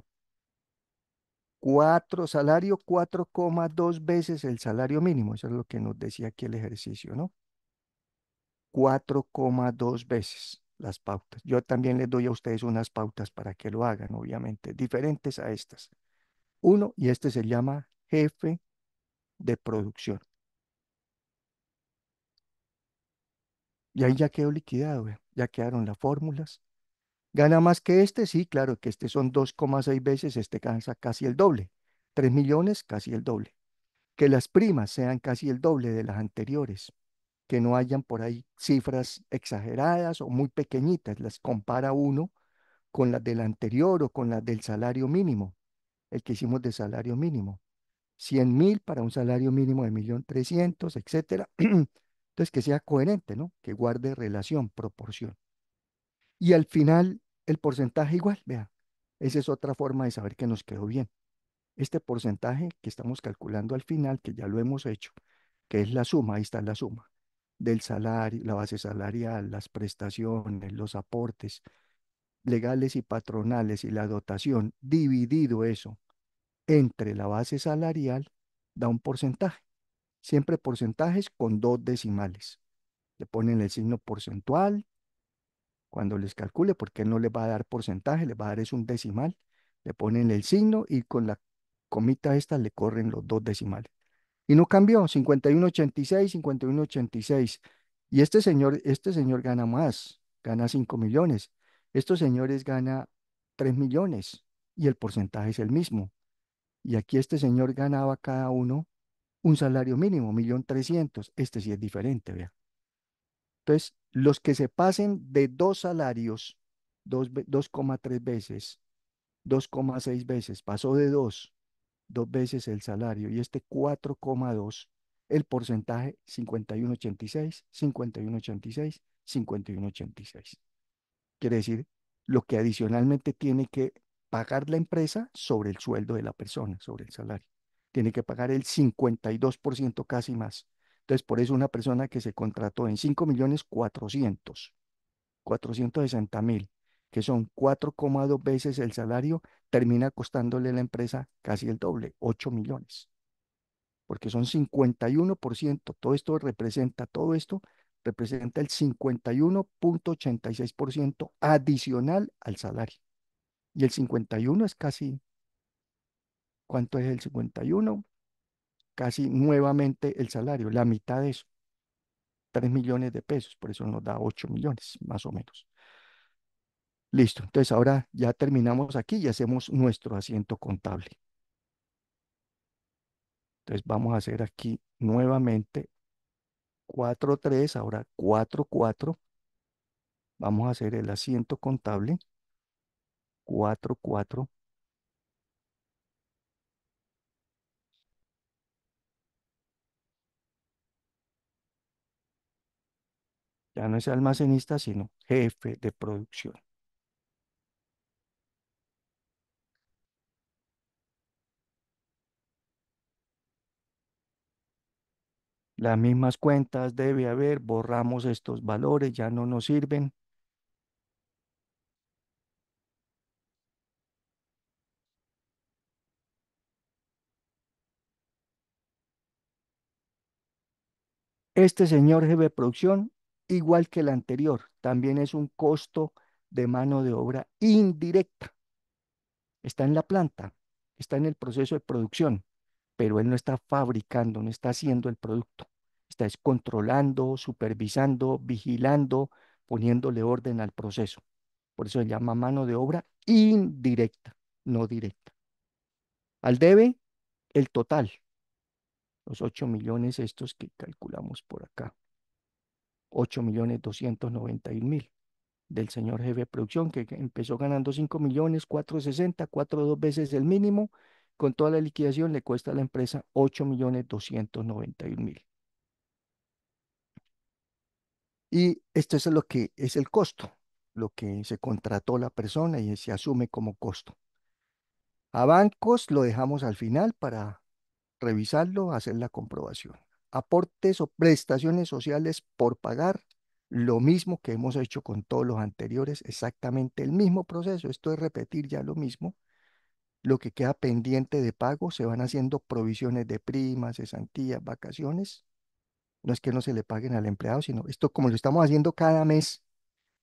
4 salario, 4,2 veces el salario mínimo. Eso es lo que nos decía aquí el ejercicio, ¿no? 4,2 veces las pautas. Yo también les doy a ustedes unas pautas para que lo hagan, obviamente, diferentes a estas. Uno, y este se llama jefe de producción. Y ahí ya quedó liquidado, ya quedaron las fórmulas. ¿Gana más que este? Sí, claro que este son 2,6 veces, este cansa casi el doble. 3 millones, casi el doble. Que las primas sean casi el doble de las anteriores. Que no hayan por ahí cifras exageradas o muy pequeñitas. Las compara uno con las del anterior o con las del salario mínimo, el que hicimos de salario mínimo. 100.000 para un salario mínimo de 1.300.000, etcétera. Entonces, que sea coherente, ¿no? Que guarde relación, proporción. Y al final, el porcentaje igual, vea. Esa es otra forma de saber que nos quedó bien. Este porcentaje que estamos calculando al final, que ya lo hemos hecho, que es la suma, ahí está la suma, del salario, la base salarial, las prestaciones, los aportes legales y patronales y la dotación, dividido eso entre la base salarial, da un porcentaje. Siempre porcentajes con dos decimales. Le ponen el signo porcentual cuando les calcule, porque no les va a dar porcentaje, les va a dar es un decimal. Le ponen el signo y con la comita esta le corren los dos decimales. Y no cambió, 51,86, 51,86. Y este señor gana más, gana 5 millones. Estos señores gana 3 millones y el porcentaje es el mismo. Y aquí este señor ganaba cada uno un salario mínimo, 1.300.000. Este sí es diferente, vea. Entonces, los que se pasen de dos salarios, 2,3 veces, 2,6 veces, pasó de dos veces el salario y este 4,2, el porcentaje 51,86, 51,86, 51,86. Quiere decir lo que adicionalmente tiene que pagar la empresa sobre el sueldo de la persona, sobre el salario. Tiene que pagar el 52% casi más. Entonces, por eso una persona que se contrató en 5.460.000, que son 4,2 veces el salario, termina costándole a la empresa casi el doble, 8 millones, porque son 51%. Todo esto representa el 51,86% adicional al salario. Y el 51 es casi, ¿cuánto es el 51? Casi nuevamente el salario, la mitad de eso, 3 millones de pesos, por eso nos da 8 millones, más o menos. Listo, entonces ahora ya terminamos aquí y hacemos nuestro asiento contable. Entonces vamos a hacer aquí nuevamente 4,3, ahora 4,4. Vamos a hacer el asiento contable 4,4. Ya no es almacenista, sino jefe de producción. Las mismas cuentas debe haber, borramos estos valores, ya no nos sirven. Este señor jefe de producción, igual que el anterior, también es un costo de mano de obra indirecta. Está en la planta, está en el proceso de producción, pero él no está fabricando, no está haciendo el producto. Está es controlando, supervisando, vigilando, poniéndole orden al proceso. Por eso se llama mano de obra indirecta, no directa. Al debe, el total, los 8 millones estos que calculamos por acá, 8.291.000 del señor jefe de producción que empezó ganando 5.460.000, dos veces el mínimo. Con toda la liquidación le cuesta a la empresa 8.291.000. Y esto es lo que es el costo, lo que se contrató la persona y se asume como costo. A bancos lo dejamos al final para revisarlo, hacer la comprobación. Aportes o prestaciones sociales por pagar, lo mismo que hemos hecho con todos los anteriores, exactamente el mismo proceso. Esto es repetir ya lo mismo. Lo que queda pendiente de pago, se van haciendo provisiones de primas, cesantías, vacaciones. No es que no se le paguen al empleado, sino esto como lo estamos haciendo cada mes.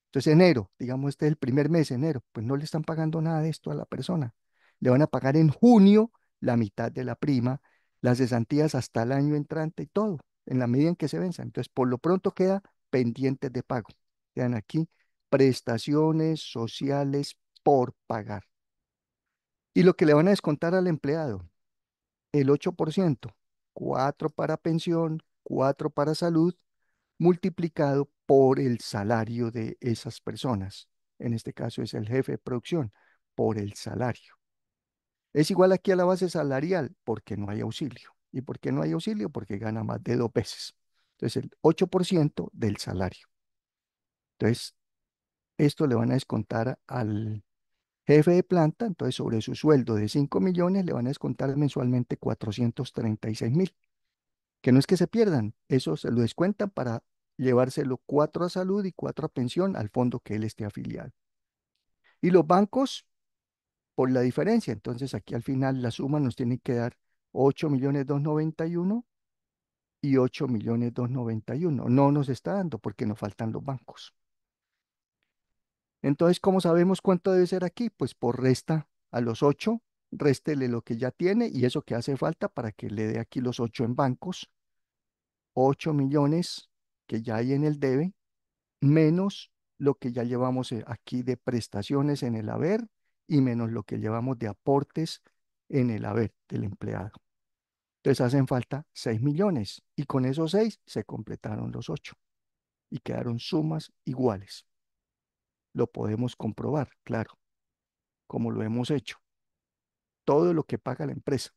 Entonces, enero, digamos, este es el primer mes, enero, pues no le están pagando nada de esto a la persona. Le van a pagar en junio la mitad de la prima, las cesantías hasta el año entrante y todo, en la medida en que se venzan. Entonces, por lo pronto queda pendientes de pago. Quedan aquí prestaciones sociales por pagar. Y lo que le van a descontar al empleado, el 8%, 4 para pensión, 4 para salud, multiplicado por el salario de esas personas. En este caso es el jefe de producción, por el salario. Es igual aquí a la base salarial porque no hay auxilio. ¿Y por qué no hay auxilio? Porque gana más de dos veces. Entonces el 8% del salario. Entonces esto le van a descontar al jefe de planta. Entonces sobre su sueldo de 5 millones le van a descontar mensualmente 436.000. Que no es que se pierdan, eso se lo descuentan para llevárselo 4 a salud y 4 a pensión al fondo que él esté afiliado. Y los bancos, por la diferencia, entonces aquí al final la suma nos tiene que dar 8.291.000 y 8.291.000. No nos está dando porque nos faltan los bancos. Entonces, ¿cómo sabemos cuánto debe ser aquí? Pues por resta a los 8, réstele lo que ya tiene y eso que hace falta para que le dé aquí los 8 en bancos, 8 millones que ya hay en el debe, menos lo que ya llevamos aquí de prestaciones en el haber y menos lo que llevamos de aportes en el haber del empleado. Entonces hacen falta 6 millones y con esos 6 se completaron los 8 y quedaron sumas iguales. Lo podemos comprobar, claro, como lo hemos hecho. Todo lo que paga la empresa.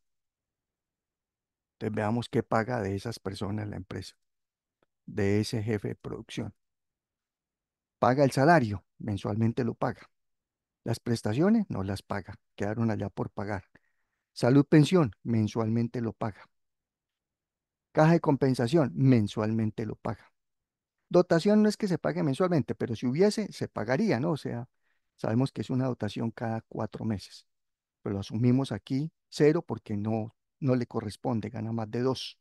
Entonces veamos qué paga de esas personas la empresa, de ese jefe de producción. Paga el salario, mensualmente lo paga. Las prestaciones no las paga, quedaron allá por pagar. Salud, pensión, mensualmente lo paga. Caja de compensación, mensualmente lo paga. Dotación no es que se pague mensualmente, pero si hubiese, se pagaría, ¿no? O sea, sabemos que es una dotación cada 4 meses, pero lo asumimos aquí cero porque no le corresponde, gana más de 2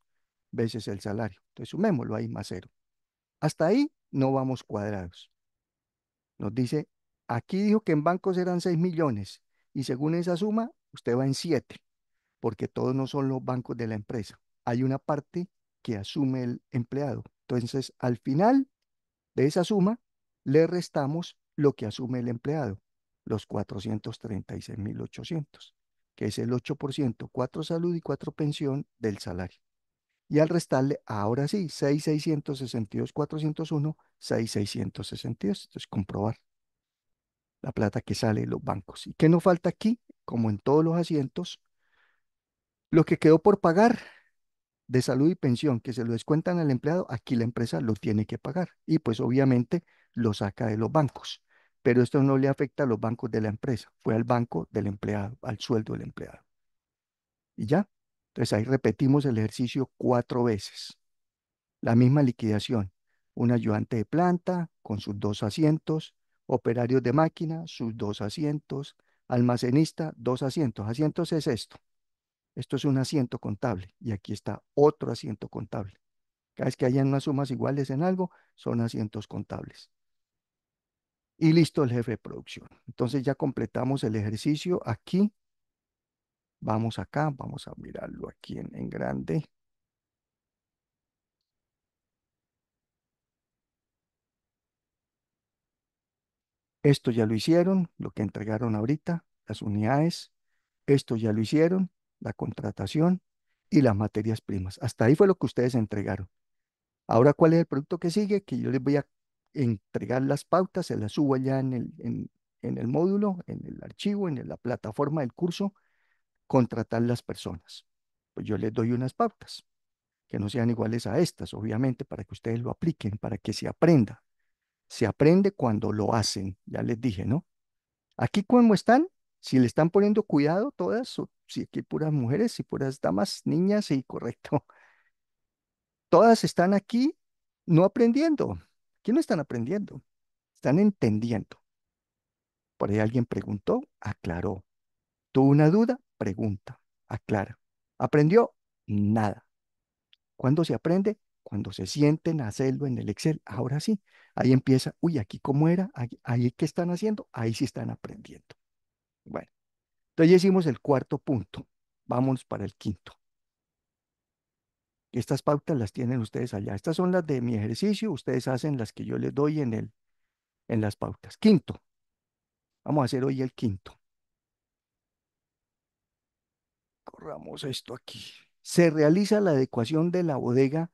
veces el salario. Entonces sumémoslo ahí más cero. Hasta ahí no vamos cuadrados. Nos dice, aquí dijo que en bancos eran 6 millones y según esa suma, usted va en 7 porque todos no son los bancos de la empresa. Hay una parte que asume el empleado. Entonces, al final de esa suma, le restamos lo que asume el empleado, los 436.800, que es el 8%, 4 salud y 4 pensión del salario. Y al restarle, ahora sí, 6.662.401, 6.662. Entonces, comprobar la plata que sale de los bancos. ¿Y qué nos falta aquí? Como en todos los asientos, lo que quedó por pagar de salud y pensión que se lo descuentan al empleado, aquí la empresa lo tiene que pagar y pues obviamente lo saca de los bancos. Pero esto no le afecta a los bancos de la empresa, fue al banco del empleado, al sueldo del empleado. Y ya. Entonces ahí repetimos el ejercicio 4 veces. La misma liquidación. Un ayudante de planta con sus 2 asientos, operarios de máquina, sus 2 asientos, almacenista, 2 asientos. Asientos es esto. Esto es un asiento contable y aquí está otro asiento contable. Cada vez que hayan unas sumas iguales en algo, son asientos contables. Y listo el jefe de producción. Entonces ya completamos el ejercicio aquí. Vamos acá, vamos a mirarlo aquí en grande. Esto ya lo hicieron, lo que entregaron ahorita, las unidades. Esto ya lo hicieron, la contratación y las materias primas. Hasta ahí fue lo que ustedes entregaron. Ahora, ¿cuál es el producto que sigue? Que yo les voy a entregar las pautas, se las subo allá en el módulo, en el archivo, la plataforma del curso, contratar las personas. Pues yo les doy unas pautas que no sean iguales a estas, obviamente, para que ustedes lo apliquen, para que se aprenda. Se aprende cuando lo hacen, ya les dije, ¿no? Aquí como están, si le están poniendo cuidado todas, si aquí hay puras mujeres y puras damas, niñas, y correcto, todas están aquí no aprendiendo. Aquí no están aprendiendo, están entendiendo. Por ahí alguien preguntó, aclaró. Tuvo una duda, pregunta, aclara. ¿Aprendió? Nada. ¿Cuándo se aprende? Cuando se sienten a hacerlo en el Excel. Ahora sí, ahí empieza, uy, aquí cómo era, ahí qué están haciendo, ahí sí están aprendiendo. Bueno, entonces ya hicimos el cuarto punto. Vamos para el quinto. Estas pautas las tienen ustedes allá. Estas son las de mi ejercicio, ustedes hacen las que yo les doy en las pautas. Quinto, vamos a hacer hoy el quinto. Corramos esto aquí. Se realiza la adecuación de la bodega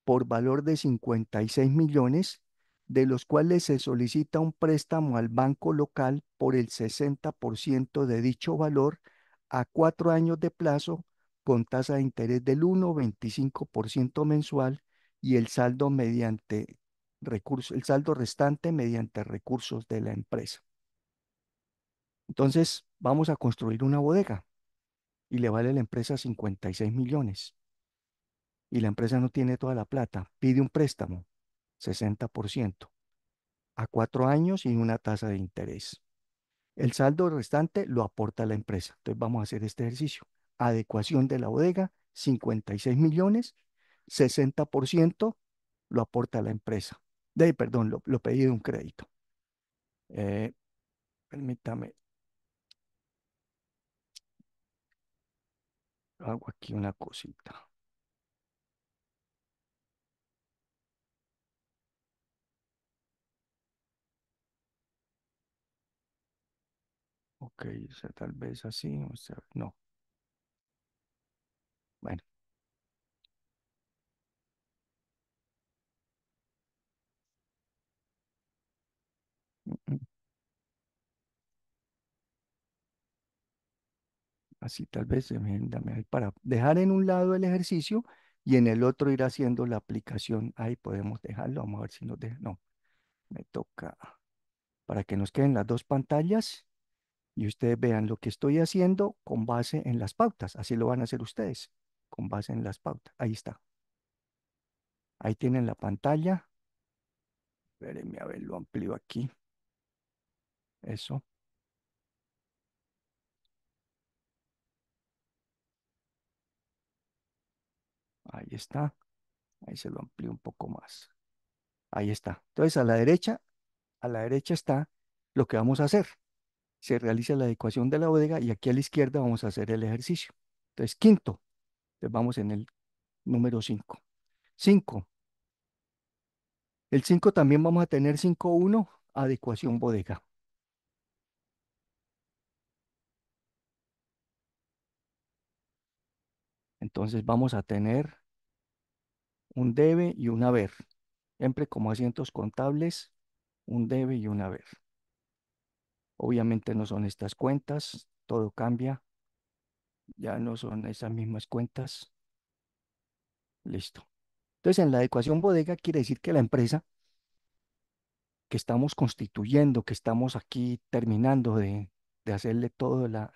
por valor de 56 millones, de los cuales se solicita un préstamo al banco local por el 60% de dicho valor a 4 años de plazo con tasa de interés del 1,25% mensual y el saldo mediante el saldo restante mediante recursos de la empresa. Entonces, vamos a construir una bodega y le vale a la empresa 56 millones y la empresa no tiene toda la plata, pide un préstamo, 60%, a 4 años y una tasa de interés. El saldo restante lo aporta la empresa. Entonces vamos a hacer este ejercicio. Adecuación de la bodega, 56 millones, 60% lo aporta la empresa. Perdón, lo pedí de un crédito. Eh, Permítame, hago aquí una cosita. Ok, o sea, tal vez así, o sea, no. Bueno, mm, mm, así tal vez, dame ahí para dejar en un lado el ejercicio y en el otro ir haciendo la aplicación. Ahí podemos dejarlo, vamos a ver si nos deja. No, me toca para que nos queden las dos pantallas y ustedes vean lo que estoy haciendo con base en las pautas. Así lo van a hacer ustedes, con base en las pautas. Ahí está. Ahí tienen la pantalla. Espérenme, a ver, lo amplío aquí. Eso, ahí está. Ahí se lo amplío un poco más. Ahí está. Entonces, a la derecha está lo que vamos a hacer. Se realiza la adecuación de la bodega y aquí a la izquierda vamos a hacer el ejercicio. Entonces, quinto. Entonces, vamos en el número 5. 5. El 5 también vamos a tener 5.1, adecuación bodega. Entonces, vamos a tener un debe y un haber. Siempre como asientos contables, un debe y un haber. Obviamente no son estas cuentas, todo cambia, ya no son esas mismas cuentas. Listo. Entonces, en la adecuación bodega quiere decir que la empresa que estamos constituyendo, que estamos aquí terminando de hacerle toda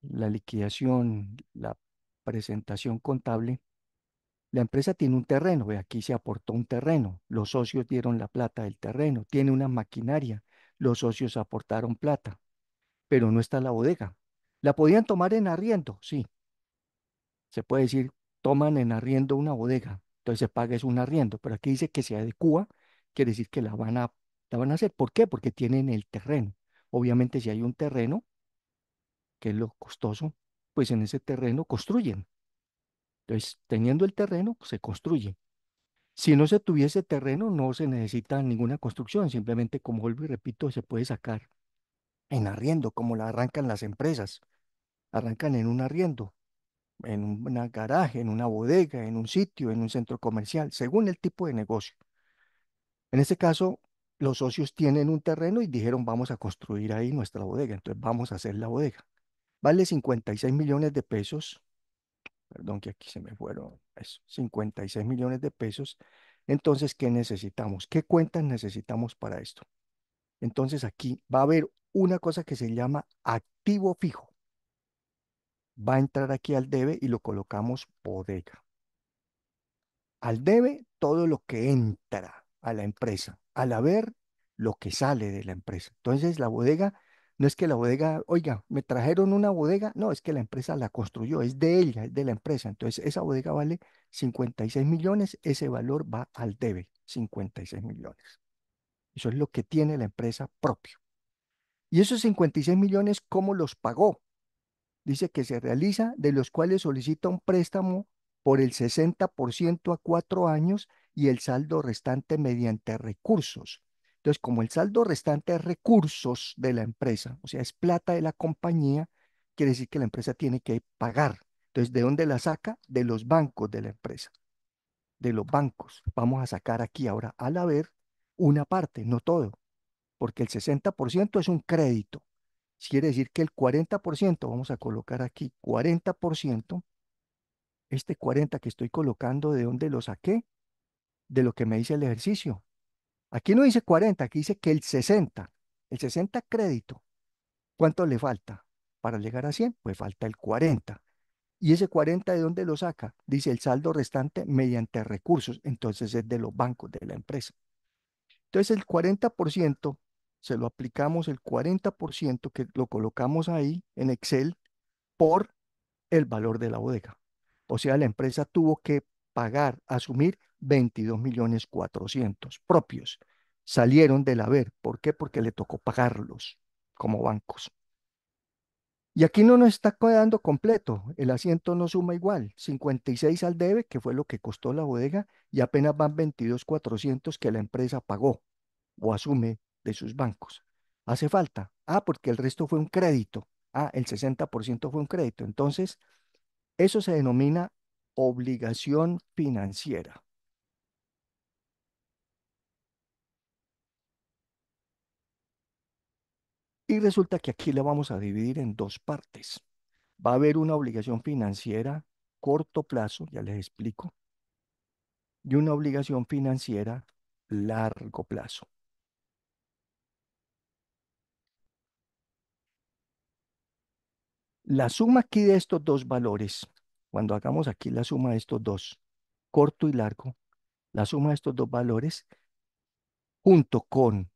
la liquidación, la presentación contable, la empresa tiene un terreno, ve, aquí se aportó un terreno, los socios dieron la plata del terreno, tiene una maquinaria, los socios aportaron plata, pero no está la bodega. ¿La podían tomar en arriendo? Sí, se puede decir, toman en arriendo una bodega, entonces se paga es un arriendo, pero aquí dice que se adecúa, quiere decir que la van a hacer. ¿Por qué? Porque tienen el terreno. Obviamente, si hay un terreno, que es lo costoso, pues en ese terreno construyen. Entonces, teniendo el terreno, se construye. Si no se tuviese terreno, no se necesita ninguna construcción, simplemente, como vuelvo y repito, se puede sacar en arriendo, como la arrancan las empresas. Arrancan en un arriendo, en una garaje, en una bodega, en un sitio, en un centro comercial, según el tipo de negocio. En este caso, los socios tienen un terreno y dijeron, vamos a construir ahí nuestra bodega, entonces vamos a hacer la bodega. Vale 56 millones de pesos, perdón que aquí se me fueron, eso, 56 millones de pesos. Entonces, ¿qué necesitamos? ¿Qué cuentas necesitamos para esto? Entonces, aquí va a haber una cosa que se llama activo fijo. Va a entrar aquí al debe y lo colocamos bodega. Al debe, todo lo que entra a la empresa. Al haber, lo que sale de la empresa. Entonces, la bodega, no es que la bodega, oiga, me trajeron una bodega, no, es que la empresa la construyó, es de ella, es de la empresa. Entonces, esa bodega vale 56 millones, ese valor va al debe, 56 millones. Eso es lo que tiene la empresa propio. Y esos 56 millones, ¿cómo los pagó? Dice que se realiza, de los cuales solicita un préstamo por el 60% a 4 años y el saldo restante mediante recursos. Entonces, como el saldo restante es recursos de la empresa, o sea, es plata de la compañía, quiere decir que la empresa tiene que pagar. Entonces, ¿de dónde la saca? De los bancos de la empresa, de los bancos. Vamos a sacar aquí ahora al haber una parte, no todo, porque el 60% es un crédito. Quiere decir que el 40%, vamos a colocar aquí 40%, este 40 que estoy colocando, ¿de dónde lo saqué? De lo que me dice el ejercicio. Aquí no dice 40, aquí dice que el 60 crédito, ¿cuánto le falta? Para llegar a 100, pues falta el 40. ¿Y ese 40 de dónde lo saca? Dice el saldo restante mediante recursos, entonces es de los bancos de la empresa. Entonces el 40% se lo aplicamos, el 40% que lo colocamos ahí en Excel por el valor de la bodega. O sea, la empresa tuvo que pagar, asumir 22.400.000 propios. Salieron del haber. ¿Por qué? Porque le tocó pagarlos como bancos. Y aquí no nos está quedando completo. El asiento no suma igual. 56 al debe, que fue lo que costó la bodega, y apenas van 22.400 que la empresa pagó o asume de sus bancos. Hace falta Ah, porque el resto fue un crédito. Ah, el 60% fue un crédito. Entonces, eso se denomina obligación financiera. Y resulta que aquí la vamos a dividir en dos partes. Va a haber una obligación financiera corto plazo, ya les explico, y una obligación financiera largo plazo. La suma aquí de estos dos valores, cuando hagamos aquí la suma de estos dos, corto y largo, la suma de estos dos valores, junto con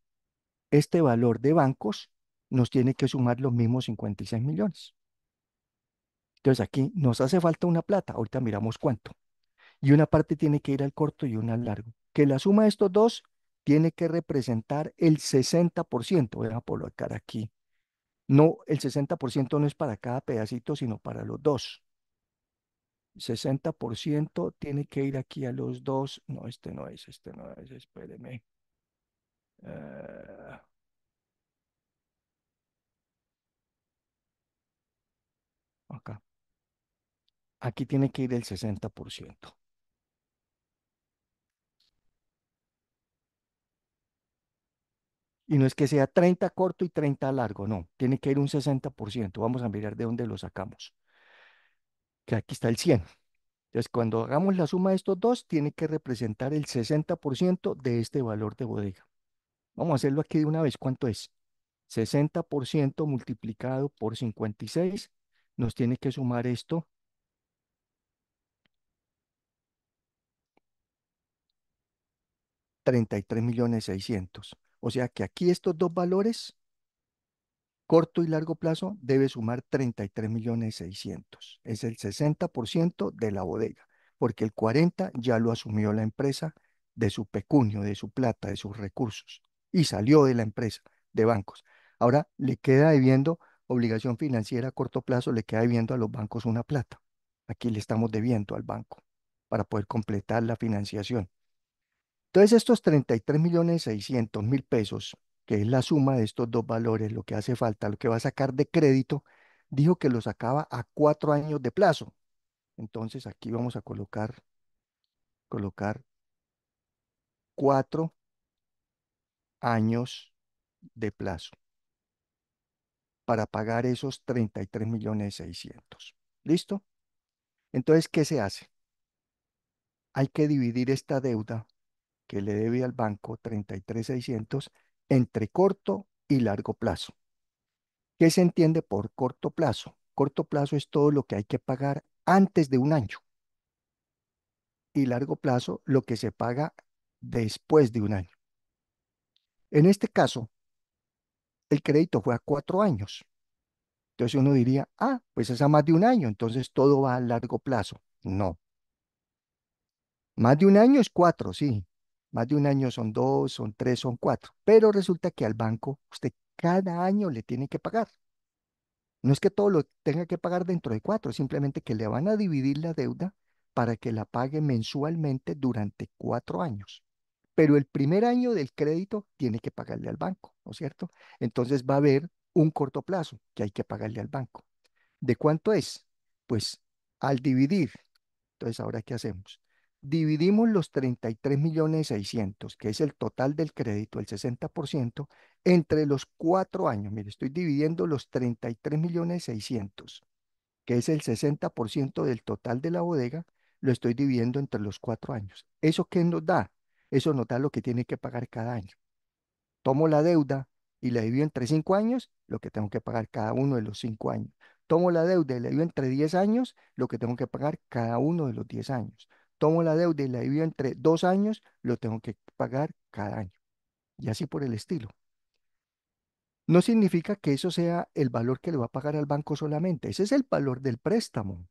este valor de bancos, nos tiene que sumar los mismos 56 millones. Entonces aquí nos hace falta una plata, ahorita miramos cuánto. Y una parte tiene que ir al corto y una al largo. Que la suma de estos dos tiene que representar el 60%. Voy a colocar aquí. No, el 60% no es para cada pedacito, sino para los dos. 60% tiene que ir aquí a los dos. No, este no es, espéreme. Eh, acá. Aquí tiene que ir el 60%. Y no es que sea 30 corto y 30 largo, no, tiene que ir un 60%. Vamos a mirar de dónde lo sacamos. Que aquí está el 100. Entonces, cuando hagamos la suma de estos dos, tiene que representar el 60% de este valor de bodega. Vamos a hacerlo aquí de una vez. ¿Cuánto es? 60% multiplicado por 56 nos tiene que sumar esto, 33.600.000. O sea que aquí estos dos valores, corto y largo plazo, debe sumar 33.600.000. Es el 60% de la bodega, porque el 40% ya lo asumió la empresa de su pecunio, de su plata, de sus recursos, y salió de la empresa de bancos. Ahora le queda debiendo obligación financiera a corto plazo, le queda debiendo a los bancos una plata. Aquí le estamos debiendo al banco para poder completar la financiación. Entonces, estos 33.600.000 pesos, que es la suma de estos dos valores, lo que hace falta, lo que va a sacar de crédito, dijo que lo sacaba a 4 años de plazo. Entonces, aquí vamos a colocar 4 años de plazo para pagar esos 33.600.000. ¿Listo? Entonces, ¿qué se hace? Hay que dividir esta deuda que le debe al banco 33.600 entre corto y largo plazo. ¿Qué se entiende por corto plazo? Corto plazo es todo lo que hay que pagar antes de un año y largo plazo lo que se paga después de un año. En este caso, el crédito fue a 4 años. Entonces uno diría, ah, pues es a más de un año, entonces todo va a largo plazo. No, más de un año es 4, sí. Más de un año son 2, son 3, son 4. Pero resulta que al banco usted cada año le tiene que pagar. No es que todo lo tenga que pagar dentro de 4, simplemente que le van a dividir la deuda para que la pague mensualmente durante 4 años. Pero el primer año del crédito tiene que pagarle al banco, ¿no es cierto? Entonces va a haber un corto plazo que hay que pagarle al banco. ¿De cuánto es? Pues al dividir, entonces ahora ¿qué hacemos? Dividimos los 33.600.000, que es el total del crédito, el 60%, entre los 4 años. Mire, estoy dividiendo los 33.600.000, que es el 60% del total de la bodega, lo estoy dividiendo entre los 4 años. ¿Eso qué nos da? Eso nos da lo que tiene que pagar cada año. Tomo la deuda y la divido entre 5 años, lo que tengo que pagar cada uno de los 5 años. Tomo la deuda y la divido entre 10 años, lo que tengo que pagar cada uno de los 10 años. Tomo la deuda y la divido entre 2 años, lo tengo que pagar cada año. Y así por el estilo. No significa que eso sea el valor que le va a pagar al banco solamente. Ese es el valor del préstamo.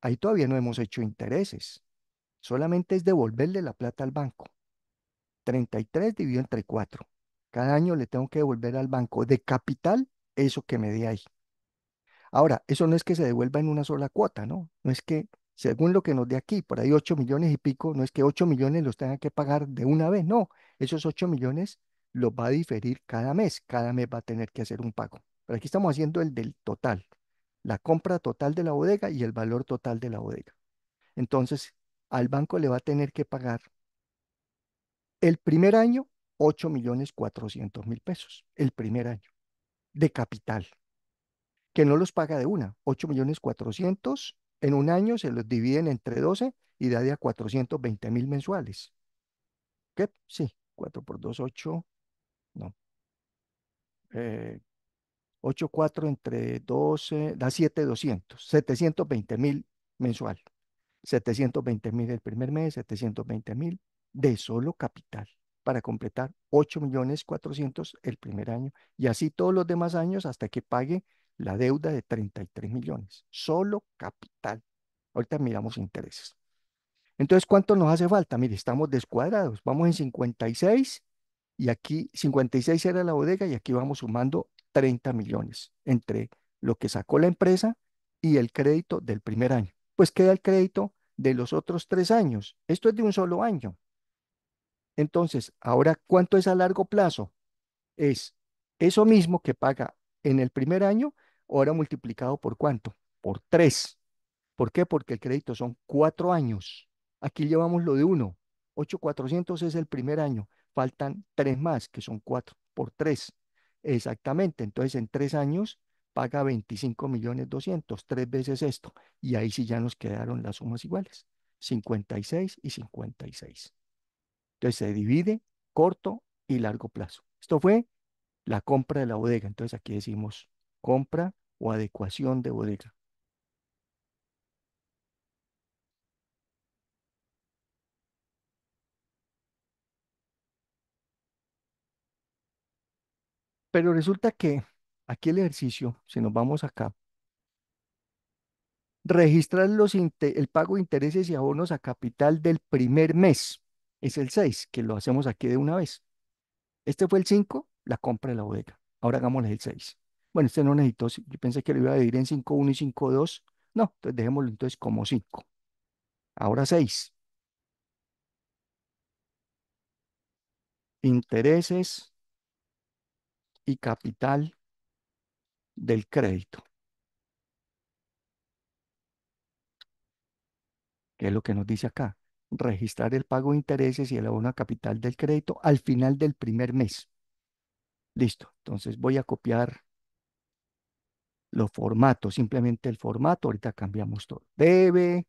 Ahí todavía no hemos hecho intereses. Solamente es devolverle la plata al banco. 33 dividido entre 4. Cada año le tengo que devolver al banco de capital eso que me dé ahí. Ahora, eso no es que se devuelva en una sola cuota, ¿no? No es que, según lo que nos dé aquí, por ahí 8 millones y pico, no es que 8 millones los tenga que pagar de una vez, no. Esos 8 millones los va a diferir cada mes va a tener que hacer un pago. Pero aquí estamos haciendo el del total, la compra total de la bodega y el valor total de la bodega. Entonces, al banco le va a tener que pagar el primer año 8.400.000 pesos, el primer año de capital, que no los paga de una, 8.400.000 en un año se los dividen entre 12 y da de a 420.000 mensuales. ¿Qué? Sí, 4 por 2 8 no. eh, 8 4 entre 12 da 7.200, 720.000 mensual. 720.000 el primer mes, 720.000 de solo capital para completar 8.400.000 el primer año y así todos los demás años hasta que pague la deuda de 33 millones. Solo capital. Ahorita miramos intereses. Entonces, ¿cuánto nos hace falta? Mire, estamos descuadrados. Vamos en 56 y aquí 56 era la bodega y aquí vamos sumando 30 millones entre lo que sacó la empresa y el crédito del primer año. Pues queda el crédito de los otros 3 años. Esto es de un solo año. Entonces, ahora, ¿cuánto es a largo plazo? Es eso mismo que paga en el primer año, ahora multiplicado por cuánto? Por 3. ¿Por qué? Porque el crédito son 4 años. Aquí llevamos lo de uno. 8.400 es el primer año. Faltan 3 más, que son 4 por 3. Exactamente. Entonces, en 3 años paga 25.200.000, 3 veces esto. Y ahí sí ya nos quedaron las sumas iguales. 56 y 56. Entonces, se divide corto y largo plazo. Esto fue la compra de la bodega. Entonces, aquí decimos compra o adecuación de bodega. Pero resulta que aquí el ejercicio, si nos vamos acá, registrar el pago de intereses y abonos a capital del primer mes. Es el 6 que lo hacemos aquí de una vez. Este fue el 5 la compra de la bodega. Ahora hagámosle el 6. Bueno, este no necesitó, yo pensé que lo iba a dividir en 5.1 y 5.2. No, entonces dejémoslo entonces como 5. Ahora 6. Intereses y capital del crédito, que es lo que nos dice acá. Registrar el pago de intereses y el abono a capital del crédito al final del primer mes. Listo. Entonces voy a copiar los formatos, simplemente el formato. Ahorita cambiamos todo. Debe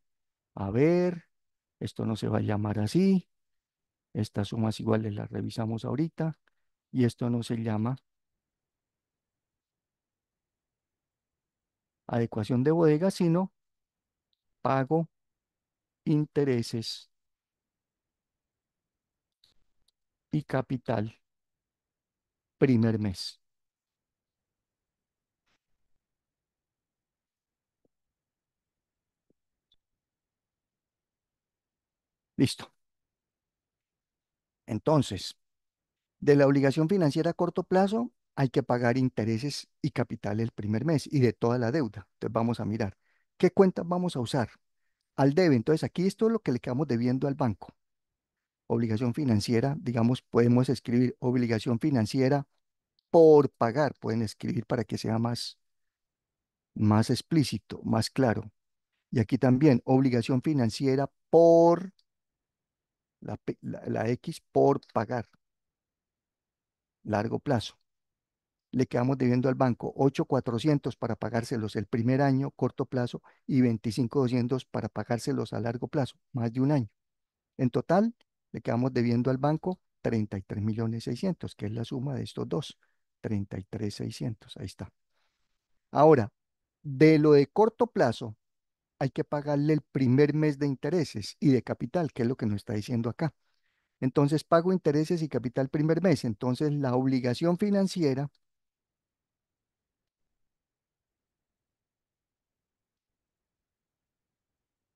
haber, esto no se va a llamar así. Estas sumas iguales las revisamos ahorita. Y esto no se llama adecuación de bodega, sino pago intereses y capital primer mes. Listo. Entonces, de la obligación financiera a corto plazo, hay que pagar intereses y capital el primer mes y de toda la deuda. Entonces vamos a mirar qué cuentas vamos a usar. Al debe, entonces aquí esto es lo que le quedamos debiendo al banco. Obligación financiera, digamos, podemos escribir obligación financiera por pagar, pueden escribir para que sea más explícito, más claro. Y aquí también obligación financiera por la X por pagar, largo plazo. Le quedamos debiendo al banco 8.400 para pagárselos el primer año, corto plazo, y 25.200 para pagárselos a largo plazo, más de un año. En total, le quedamos debiendo al banco 33.600.000, que es la suma de estos dos. 33.600.000, ahí está. Ahora, de lo de corto plazo, hay que pagarle el primer mes de intereses y de capital, que es lo que nos está diciendo acá. Entonces, pago intereses y capital primer mes. Entonces, la obligación financiera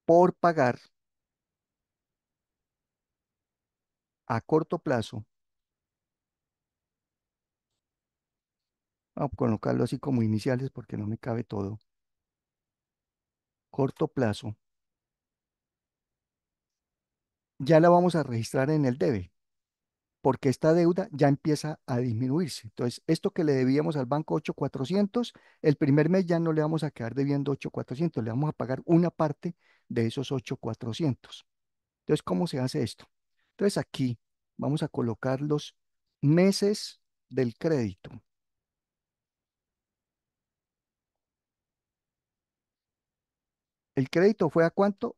por pagar a corto plazo, vamos a colocarlo así como iniciales porque no me cabe todo. Corto plazo, ya la vamos a registrar en el debe. porque esta deuda ya empieza a disminuirse. Entonces, esto que le debíamos al banco 8.400, el primer mes ya no le vamos a quedar debiendo 8.400, le vamos a pagar una parte de esos 8.400. Entonces, ¿cómo se hace esto? Entonces, aquí vamos a colocar los meses del crédito. ¿El crédito fue a cuánto?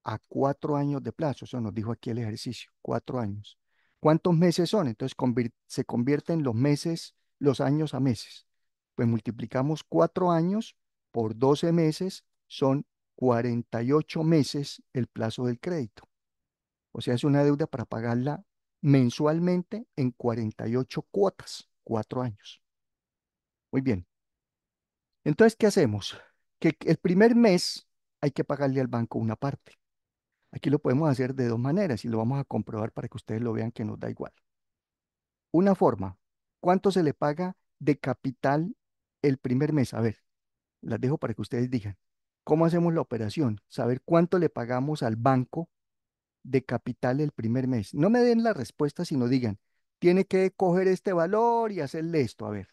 A 4 años de plazo. Eso nos dijo aquí el ejercicio, 4 años. ¿Cuántos meses son? Entonces se convierten los meses, los años a meses. Pues multiplicamos 4 años por 12 meses, son 48 meses el plazo del crédito. O sea, es una deuda para pagarla mensualmente en 48 cuotas, 4 años. Muy bien. Entonces, ¿qué hacemos? Que el primer mes hay que pagarle al banco una parte. Aquí lo podemos hacer de dos maneras y lo vamos a comprobar para que ustedes lo vean que nos da igual. Una forma, ¿cuánto se le paga de capital el primer mes? A ver, las dejo para que ustedes digan. ¿Cómo hacemos la operación? Saber cuánto le pagamos al banco de capital el primer mes. No me den la respuesta, sino digan, tiene que coger este valor y hacerle esto. A ver,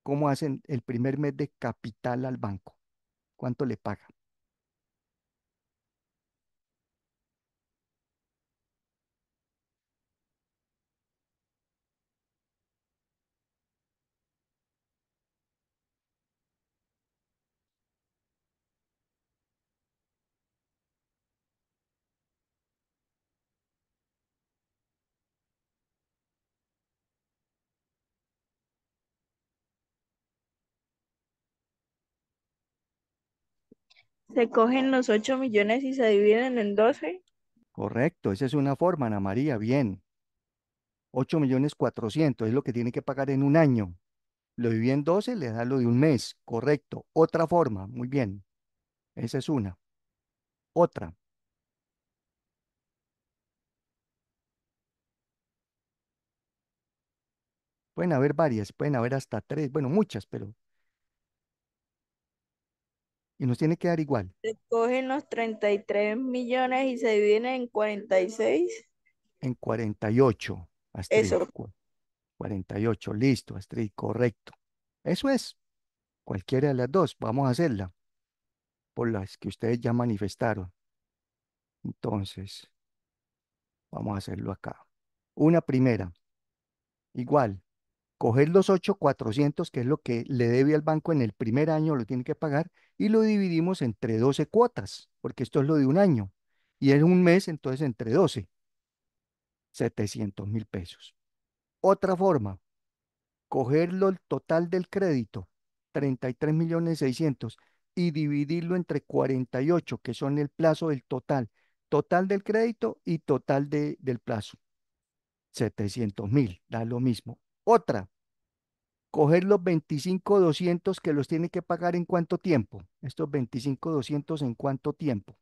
¿cómo hacen el primer mes de capital al banco? ¿Cuánto le paga? Se cogen los 8 millones y se dividen en 12. Correcto, esa es una forma, Ana María, bien. 8.400.000 es lo que tiene que pagar en un año. Lo dividí en 12, le da lo de un mes. Correcto. Otra forma, muy bien. Esa es una. Otra. Pueden haber varias, pueden haber hasta tres, bueno, muchas, pero. Y nos tiene que dar igual. Se cogen los 33 millones y se dividen en 46. En 48, Astrid. Eso. 48, listo, Astrid, correcto. Eso es. Cualquiera de las dos. Vamos a hacerla por las que ustedes ya manifestaron. Entonces, vamos a hacerlo acá. Una primera, igual. Coger los 8.400, que es lo que le debe al banco en el primer año, lo tiene que pagar, y lo dividimos entre 12 cuotas, porque esto es lo de un año. Y en un mes, entonces entre 12, 700.000 pesos. Otra forma, cogerlo el total del crédito, 33.600.000, y dividirlo entre 48, que son el plazo del total. Total del crédito y total del plazo. 700.000, da lo mismo. Otra, coger los 25.200 que los tiene que pagar en cuánto tiempo. Estos 25.200 en cuánto tiempo.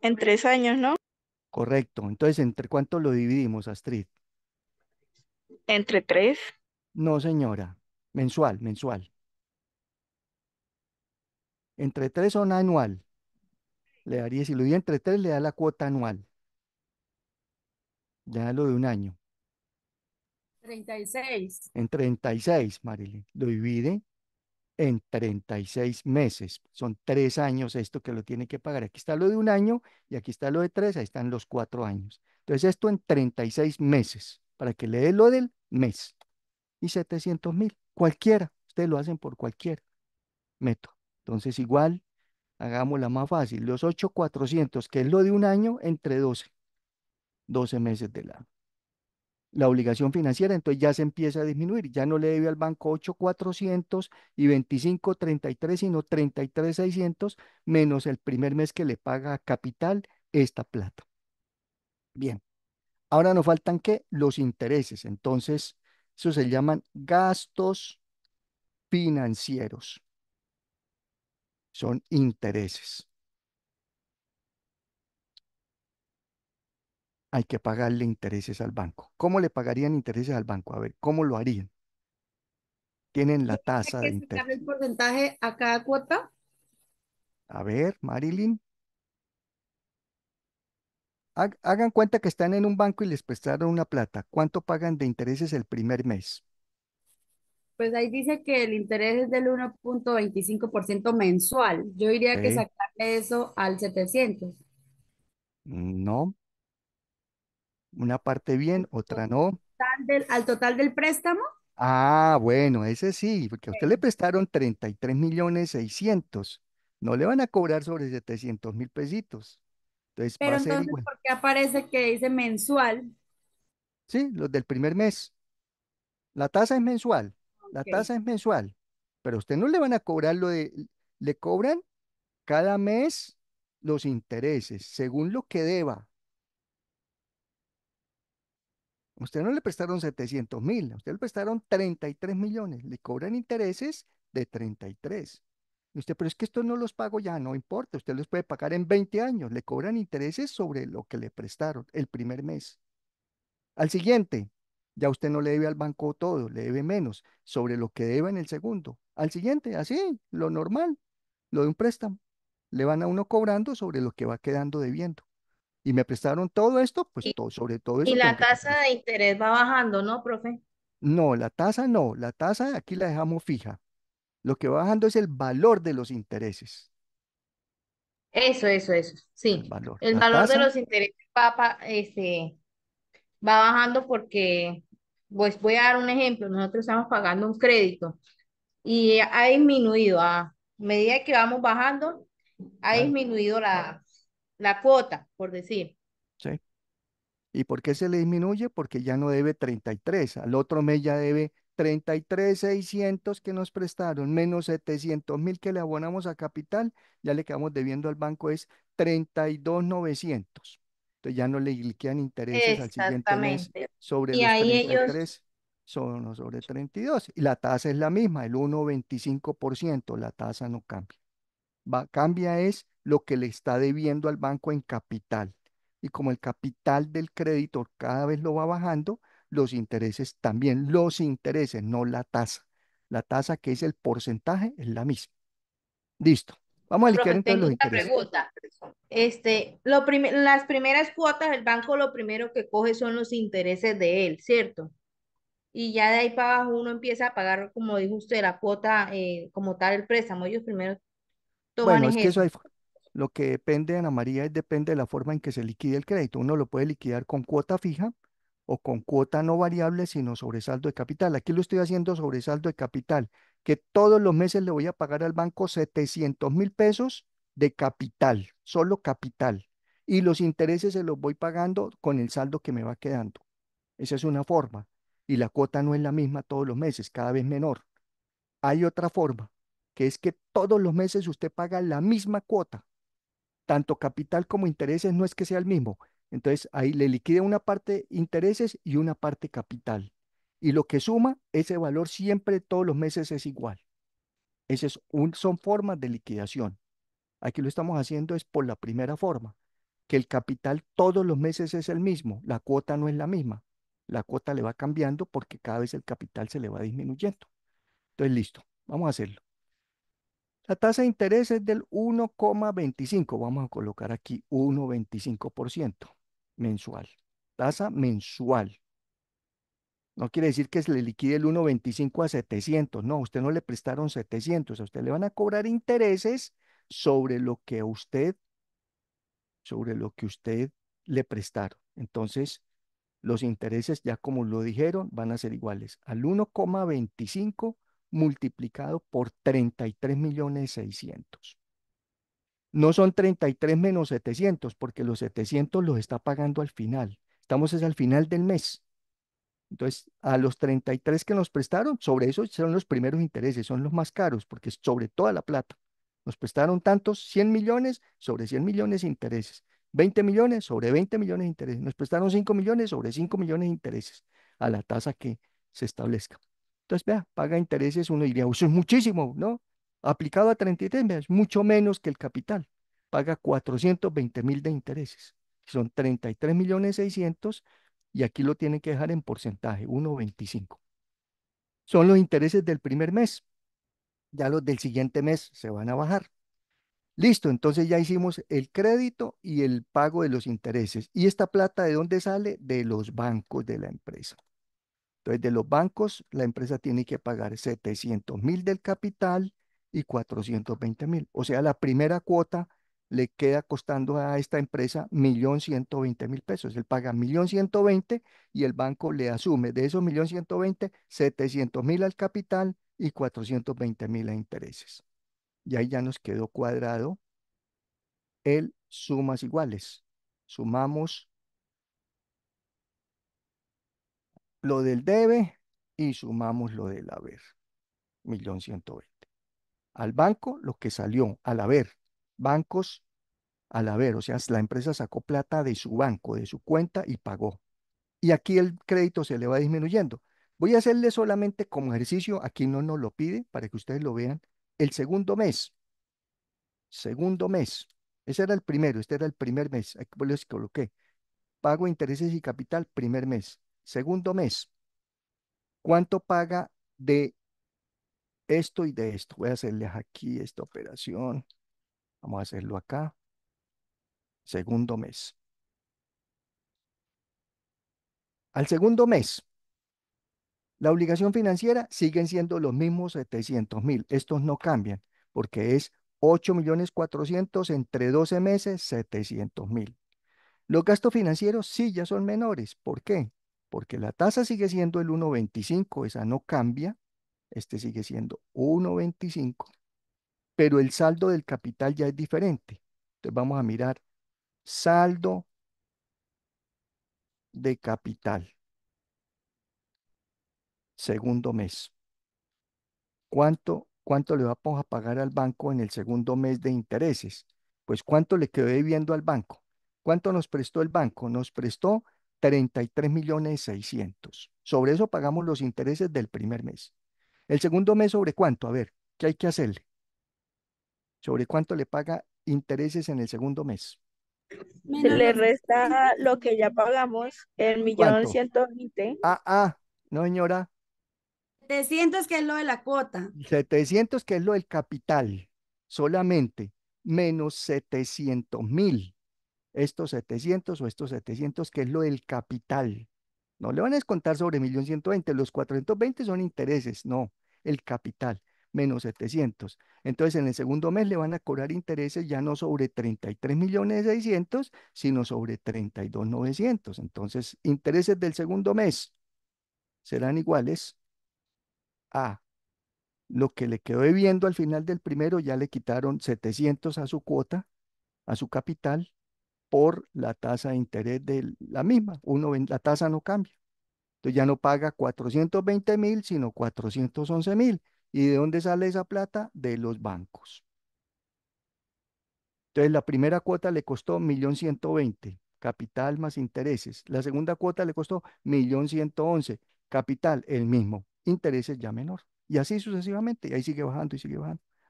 En 3 años, ¿no? Correcto. Entonces, ¿entre cuánto lo dividimos, Astrid? Entre 3. No, señora. Mensual, mensual. Entre tres son anual. Le daría, si lo divide entre tres, le da la cuota anual. Ya lo de un año. 36. En 36, Marilyn. Lo divide en 36 meses. Son 3 años esto que lo tiene que pagar. Aquí está lo de un año y aquí está lo de tres, ahí están los 4 años. Entonces esto en 36 meses, para que le dé lo del mes. Y 700.000, cualquiera, ustedes lo hacen por cualquier método. Entonces igual, hagámosla más fácil. Los 8.400, que es lo de un año, entre 12 meses de la obligación financiera, entonces ya se empieza a disminuir, ya no le debe al banco 8.400 y 25.33, sino 33.600 menos el primer mes que le paga a capital esta plata. Bien, ahora nos faltan ¿qué? Los intereses, entonces eso se llaman gastos financieros, son intereses. Hay que pagarle intereses al banco. ¿Cómo le pagarían intereses al banco? A ver, ¿cómo lo harían? Tienen la Hay tasa de que sacarle interés. el porcentaje a cada cuota. A ver, Marilyn. Hagan cuenta que están en un banco y les prestaron una plata. ¿Cuánto pagan de intereses el primer mes? Pues ahí dice que el interés es del 1,25% mensual. Yo diría que Sí. sacarle eso al 700. No, una parte bien, otra no. Al total del préstamo. Ah, bueno, ese sí, porque a usted le Ok. prestaron 33.600.000. No le van a cobrar sobre 700.000 pesitos. Entonces va Pero a ser entonces, igual. ¿por qué aparece que dice mensual? Sí, los del primer mes. La tasa es mensual. La Ok. tasa es mensual. Pero a usted no le van a cobrar le cobran cada mes los intereses, según lo que deba. A usted no le prestaron 700.000, a usted le prestaron 33 millones. Le cobran intereses de 33. Y usted, pero es que estos no los pago ya, no importa. Usted los puede pagar en 20 años. Le cobran intereses sobre lo que le prestaron el primer mes. Al siguiente, ya usted no le debe al banco todo, le debe menos sobre lo que deba en el segundo. Al siguiente, así, lo normal, lo de un préstamo. Le van a uno cobrando sobre lo que va quedando debiendo. Y me prestaron todo esto, pues Y, todo, sobre todo y eso tengo la que pagar. tasa de interés va bajando, ¿no, profe? No, la tasa no, la tasa aquí la dejamos fija. Lo que va bajando es el valor de los intereses, Eso, el sí. valor. El La valor de tasa, los intereses va bajando porque, pues voy a dar un ejemplo, nosotros estamos pagando un crédito y ha disminuido a medida que vamos bajando, ha claro, disminuido la cuota, por decir. sí. ¿Y por qué se le disminuye? Porque ya no debe 33. Al otro mes ya debe 33.600 que nos prestaron, menos 700.000 que le abonamos a capital, ya le quedamos debiendo al banco es 32.900. Entonces ya no le liquidan intereses al siguiente mes Exactamente. sobre Y los ahí treinta y ellos, tres, son sobre 32. Y la tasa es la misma, el 1,25%. La tasa no cambia. Cambia es lo que le está debiendo al banco en capital. Y como el capital del crédito cada vez lo va bajando, los intereses también, los intereses, no la tasa. La tasa que es el porcentaje es la misma. Listo. Vamos a liquidar profe, entonces tengo los una intereses. pregunta. Las primeras cuotas, el banco lo primero que coge son los intereses de él, ¿cierto? Y ya de ahí para abajo uno empieza a pagar, como dijo usted, la cuota como tal el préstamo. Ellos primero toman Bueno, es es que eso eso. hay, lo que depende, Ana María, depende de la forma en que se liquide el crédito. Uno lo puede liquidar con cuota fija o con cuota no variable, sino sobresaldo de capital. Aquí lo estoy haciendo sobresaldo de capital, que todos los meses le voy a pagar al banco 700.000 pesos de capital, solo capital. Y los intereses se los voy pagando con el saldo que me va quedando. Esa es una forma. Y la cuota no es la misma todos los meses, cada vez menor. Hay otra forma, que es que todos los meses usted paga la misma cuota, tanto capital como intereses, no es que sea el mismo. Entonces ahí le liquida una parte intereses y una parte capital. Y lo que suma, ese valor siempre todos los meses es igual. Son formas de liquidación. Aquí lo estamos haciendo es por la primera forma, que el capital todos los meses es el mismo, la cuota no es la misma. La cuota le va cambiando porque cada vez el capital se le va disminuyendo. Entonces, listo, vamos a hacerlo. La tasa de interés es del 1,25. Vamos a colocar aquí 1,25% mensual. Tasa mensual. No quiere decir que se le liquide el 1,25 a 700. No, a usted no le prestaron 700. A usted le van a cobrar intereses sobre lo que a usted, sobre lo que usted le prestaron. Entonces, los intereses, ya como lo dijeron, van a ser iguales al 1,25 multiplicado por 33.600.000. No son 33 menos 700 porque los 700 los está pagando al final. Estamos es al final del mes. Entonces, a los 33 que nos prestaron, sobre eso son los primeros intereses, son los más caros, porque es sobre toda la plata. Nos prestaron tantos, 100 millones, sobre 100 millones de intereses. 20 millones, sobre 20 millones de intereses. Nos prestaron 5 millones, sobre 5 millones de intereses, a la tasa que se establezca. Entonces, vea, paga intereses, uno diría, eso es muchísimo, ¿no? Aplicado a 33, vea, es mucho menos que el capital. Paga 420.000 de intereses. Son 33.600.000 y aquí lo tienen que dejar en porcentaje, 1,25. Son los intereses del primer mes. Ya los del siguiente mes se van a bajar. Listo, entonces ya hicimos el crédito y el pago de los intereses. ¿Y esta plata de dónde sale? De los bancos de la empresa. Entonces, de los bancos, la empresa tiene que pagar 700.000 del capital y 420.000. O sea, la primera cuota le queda costando a esta empresa 1.120.000 pesos. Él paga 1.120.000 y el banco le asume de esos 1.120.000, 700.000 al capital y 420.000 a intereses. Y ahí ya nos quedó cuadrado el sumas iguales. Sumamos lo del debe y sumamos lo del haber, 1.120.000. Al banco lo que salió al haber, bancos al haber, o sea, la empresa sacó plata de su banco, de su cuenta y pagó. Y aquí el crédito se le va disminuyendo. Voy a hacerle solamente como ejercicio, aquí no nos lo pide para que ustedes lo vean, el segundo mes. Ese era el primero, este era el primer mes. Aquí les coloqué, pago intereses y capital, primer mes. Segundo mes, ¿cuánto paga de esto y de esto? Voy a hacerles aquí esta operación. Vamos a hacerlo acá. Segundo mes. Al segundo mes, la obligación financiera siguen siendo los mismos 700.000. Estos no cambian porque es 8.400.000 entre 12 meses, 700.000. Los gastos financieros sí ya son menores. ¿Por qué? Porque la tasa sigue siendo el 1,25, esa no cambia. Este sigue siendo 1,25, pero el saldo del capital ya es diferente. Entonces vamos a mirar saldo de capital, segundo mes. ¿Cuánto le vamos a pagar al banco en el segundo mes de intereses? Pues ¿cuánto le quedó debiendo al banco? ¿Cuánto nos prestó el banco? Nos prestó 33.600.000. Sobre eso pagamos los intereses del primer mes. ¿El segundo mes sobre cuánto? A ver, ¿qué hay que hacerle? ¿Sobre cuánto le paga intereses en el segundo mes? Se Menos le los resta lo que ya pagamos, el millón ¿Cuánto? 120. No señora, 700 que es lo de la cuota. 700 que es lo del capital, solamente, menos 700.000. Estos 700 o estos 700 que es lo del capital. No le van a descontar sobre 1.120.000, los 420 son intereses, no, el capital, menos 700. Entonces, en el segundo mes le van a cobrar intereses ya no sobre 33.600.000, sino sobre 32.900.000. Entonces, intereses del segundo mes serán iguales a lo que le quedó debiendo al final del primero, ya le quitaron 700 a su cuota, a su capital, por la tasa de interés de la misma. La tasa no cambia. Entonces ya no paga 420.000, sino 411.000. ¿Y de dónde sale esa plata? De los bancos. Entonces la primera cuota le costó 1.120.000, capital más intereses. La segunda cuota le costó 1.111.000, capital el mismo, intereses ya menor. Y así sucesivamente. Y ahí sigue bajando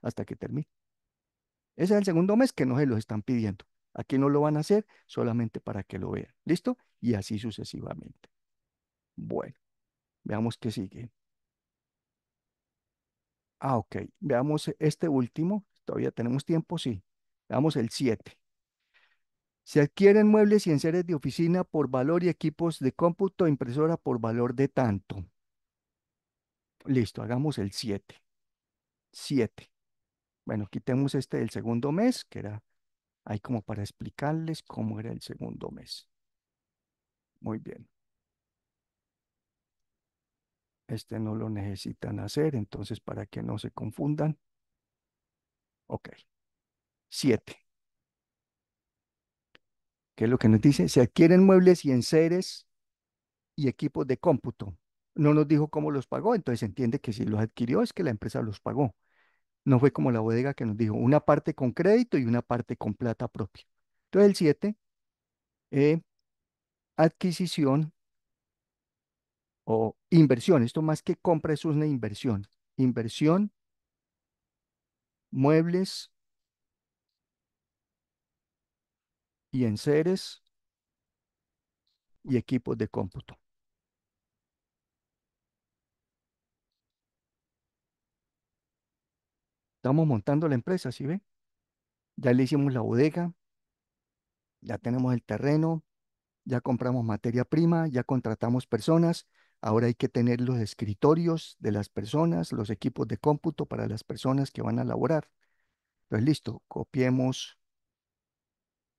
hasta que termine. Ese es el segundo mes que no se los están pidiendo. Aquí no lo van a hacer solamente para que lo vean. ¿Listo? Y así sucesivamente. Bueno, veamos qué sigue. Ok. Veamos este último. Todavía tenemos tiempo, sí. Veamos el 7. Se adquieren muebles y enseres de oficina por valor y equipos de cómputo, impresora por valor de tanto. Listo, hagamos el 7. 7. Bueno, quitemos este del segundo mes, que era ahí como para explicarles cómo era el segundo mes. Muy bien. Este no lo necesitan hacer, entonces para que no se confundan. Ok. 7. ¿Qué es lo que nos dice? Se adquieren muebles y enseres y equipos de cómputo. No nos dijo cómo los pagó, entonces se entiende que si los adquirió es que la empresa los pagó. No fue como la bodega que nos dijo, una parte con crédito y una parte con plata propia. Entonces el 7, adquisición o inversión. Esto más que compra, eso es una inversión. Inversión, muebles y enseres y equipos de cómputo. Estamos montando la empresa, ¿sí ve? Ya le hicimos la bodega, ya tenemos el terreno, ya compramos materia prima, ya contratamos personas. Ahora hay que tener los escritorios de las personas, los equipos de cómputo para las personas que van a laborar. Entonces, listo, copiemos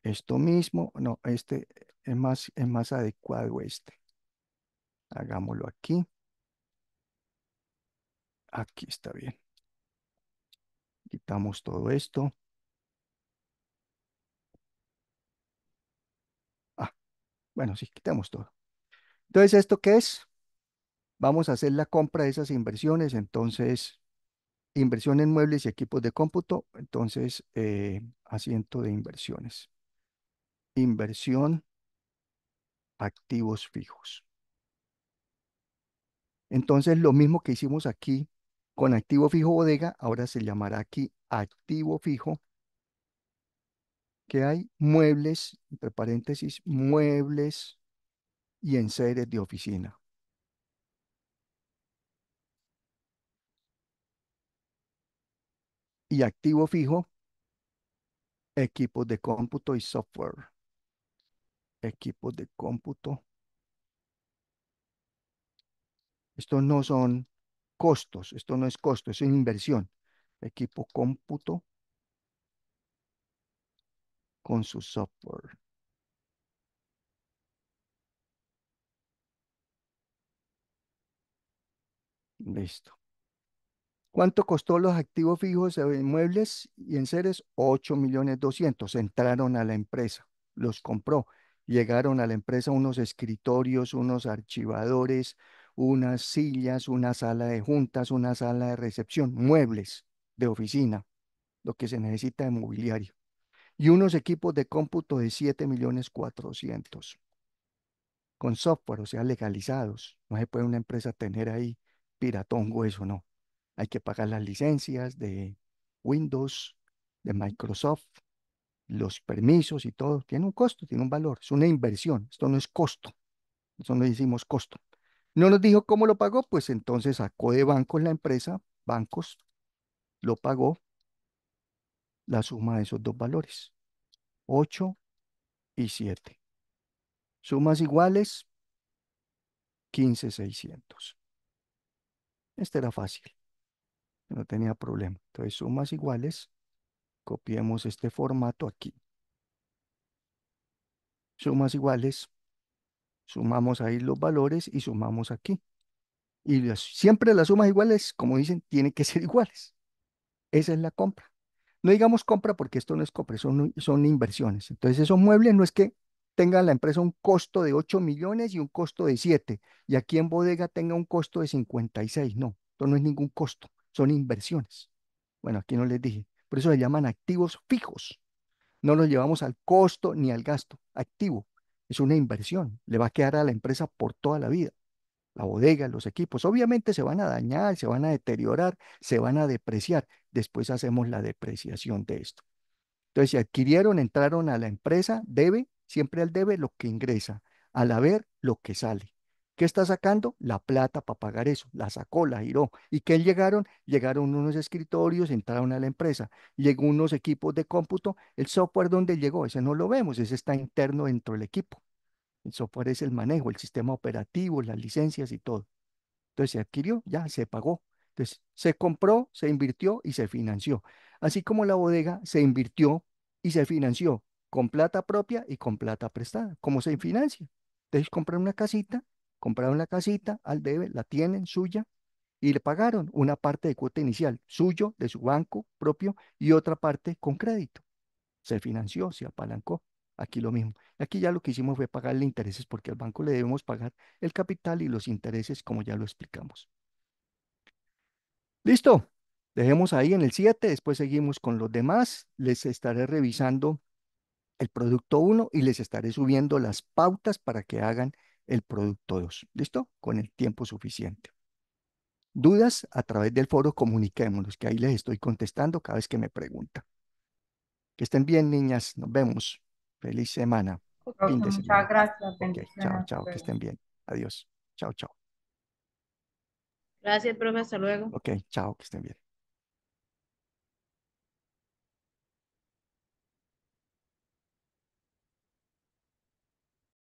esto mismo. No, este es más adecuado este. Hagámoslo aquí. Aquí está bien. Quitamos todo esto. Ah, bueno, sí, quitamos todo. Entonces, ¿esto qué es? Vamos a hacer la compra de esas inversiones. Entonces, inversión en muebles y equipos de cómputo. Entonces, asiento de inversiones. Inversión, activos fijos. Entonces, lo mismo que hicimos aquí con activo fijo bodega, ahora se llamará aquí activo fijo, que hay muebles, entre paréntesis, muebles y enseres de oficina. Y activo fijo, equipos de cómputo y software. Equipos de cómputo. Estos no son costos, esto no es costo, es una inversión. Equipo cómputo con su software. Listo. ¿Cuánto costó los activos fijos en muebles y enseres? 8.200.000. Entraron a la empresa, los compró. Llegaron a la empresa unos escritorios, unos archivadores, unas sillas, una sala de juntas, una sala de recepción, muebles de oficina, lo que se necesita de mobiliario. Y unos equipos de cómputo de 7.400.000 con software, o sea, legalizados. No se puede una empresa tener ahí piratongo, eso no. Hay que pagar las licencias de Windows, de Microsoft, los permisos y todo. Tiene un costo, tiene un valor. Es una inversión. Esto no es costo. Eso no decimos costo. No nos dijo cómo lo pagó, pues entonces sacó de bancos la empresa, bancos, lo pagó la suma de esos dos valores, 8 y 7. Sumas iguales, 15.600. Este era fácil, no tenía problema. Entonces, sumas iguales, copiemos este formato aquí. Sumas iguales, sumamos ahí los valores y sumamos aquí. Y siempre las sumas iguales, como dicen, tienen que ser iguales. Esa es la compra. No digamos compra porque esto no es compra, son inversiones. Entonces, esos muebles no es que tenga la empresa un costo de 8 millones y un costo de 7, y aquí en bodega tenga un costo de 56. No, esto no es ningún costo, son inversiones. Bueno, aquí no les dije. Por eso se llaman activos fijos. No los llevamos al costo ni al gasto. Activo es una inversión. Le va a quedar a la empresa por toda la vida. La bodega, los equipos, obviamente se van a dañar, se van a deteriorar, se van a depreciar. Después hacemos la depreciación de esto. Entonces, si adquirieron, entraron a la empresa, debe, siempre al debe lo que ingresa, al haber lo que sale. ¿Qué está sacando? La plata para pagar eso. La sacó, la giró. ¿Y qué llegaron? Llegaron unos escritorios, entraron a la empresa. Llegó unos equipos de cómputo. El software, ¿dónde llegó? Ese no lo vemos, ese está interno dentro del equipo. El software es el manejo, el sistema operativo, las licencias y todo. Entonces se adquirió, ya se pagó. Entonces se compró, se invirtió y se financió. Así como la bodega se invirtió y se financió con plata propia y con plata prestada. ¿Cómo se financia? Entonces compraron la casita al debe, la tienen suya y le pagaron una parte de cuota inicial suyo, de su banco propio y otra parte con crédito. Se financió, se apalancó. Aquí lo mismo. Aquí ya lo que hicimos fue pagarle intereses porque al banco le debemos pagar el capital y los intereses, como ya lo explicamos. Listo. Dejemos ahí en el 7. Después seguimos con los demás. Les estaré revisando el producto uno y les estaré subiendo las pautas para que hagan el producto 2. ¿Listo? Con el tiempo suficiente. Dudas a través del foro, comuniquémonos, que ahí les estoy contestando cada vez que me preguntan. Que estén bien, niñas. Nos vemos. Feliz semana. Ok, Fin de muchas semana. gracias, Ok, chao, bendiciones. Hasta chao. Que luego. estén bien. Adiós. Chao, chao. Gracias, profe, hasta luego. Ok, chao, que estén bien.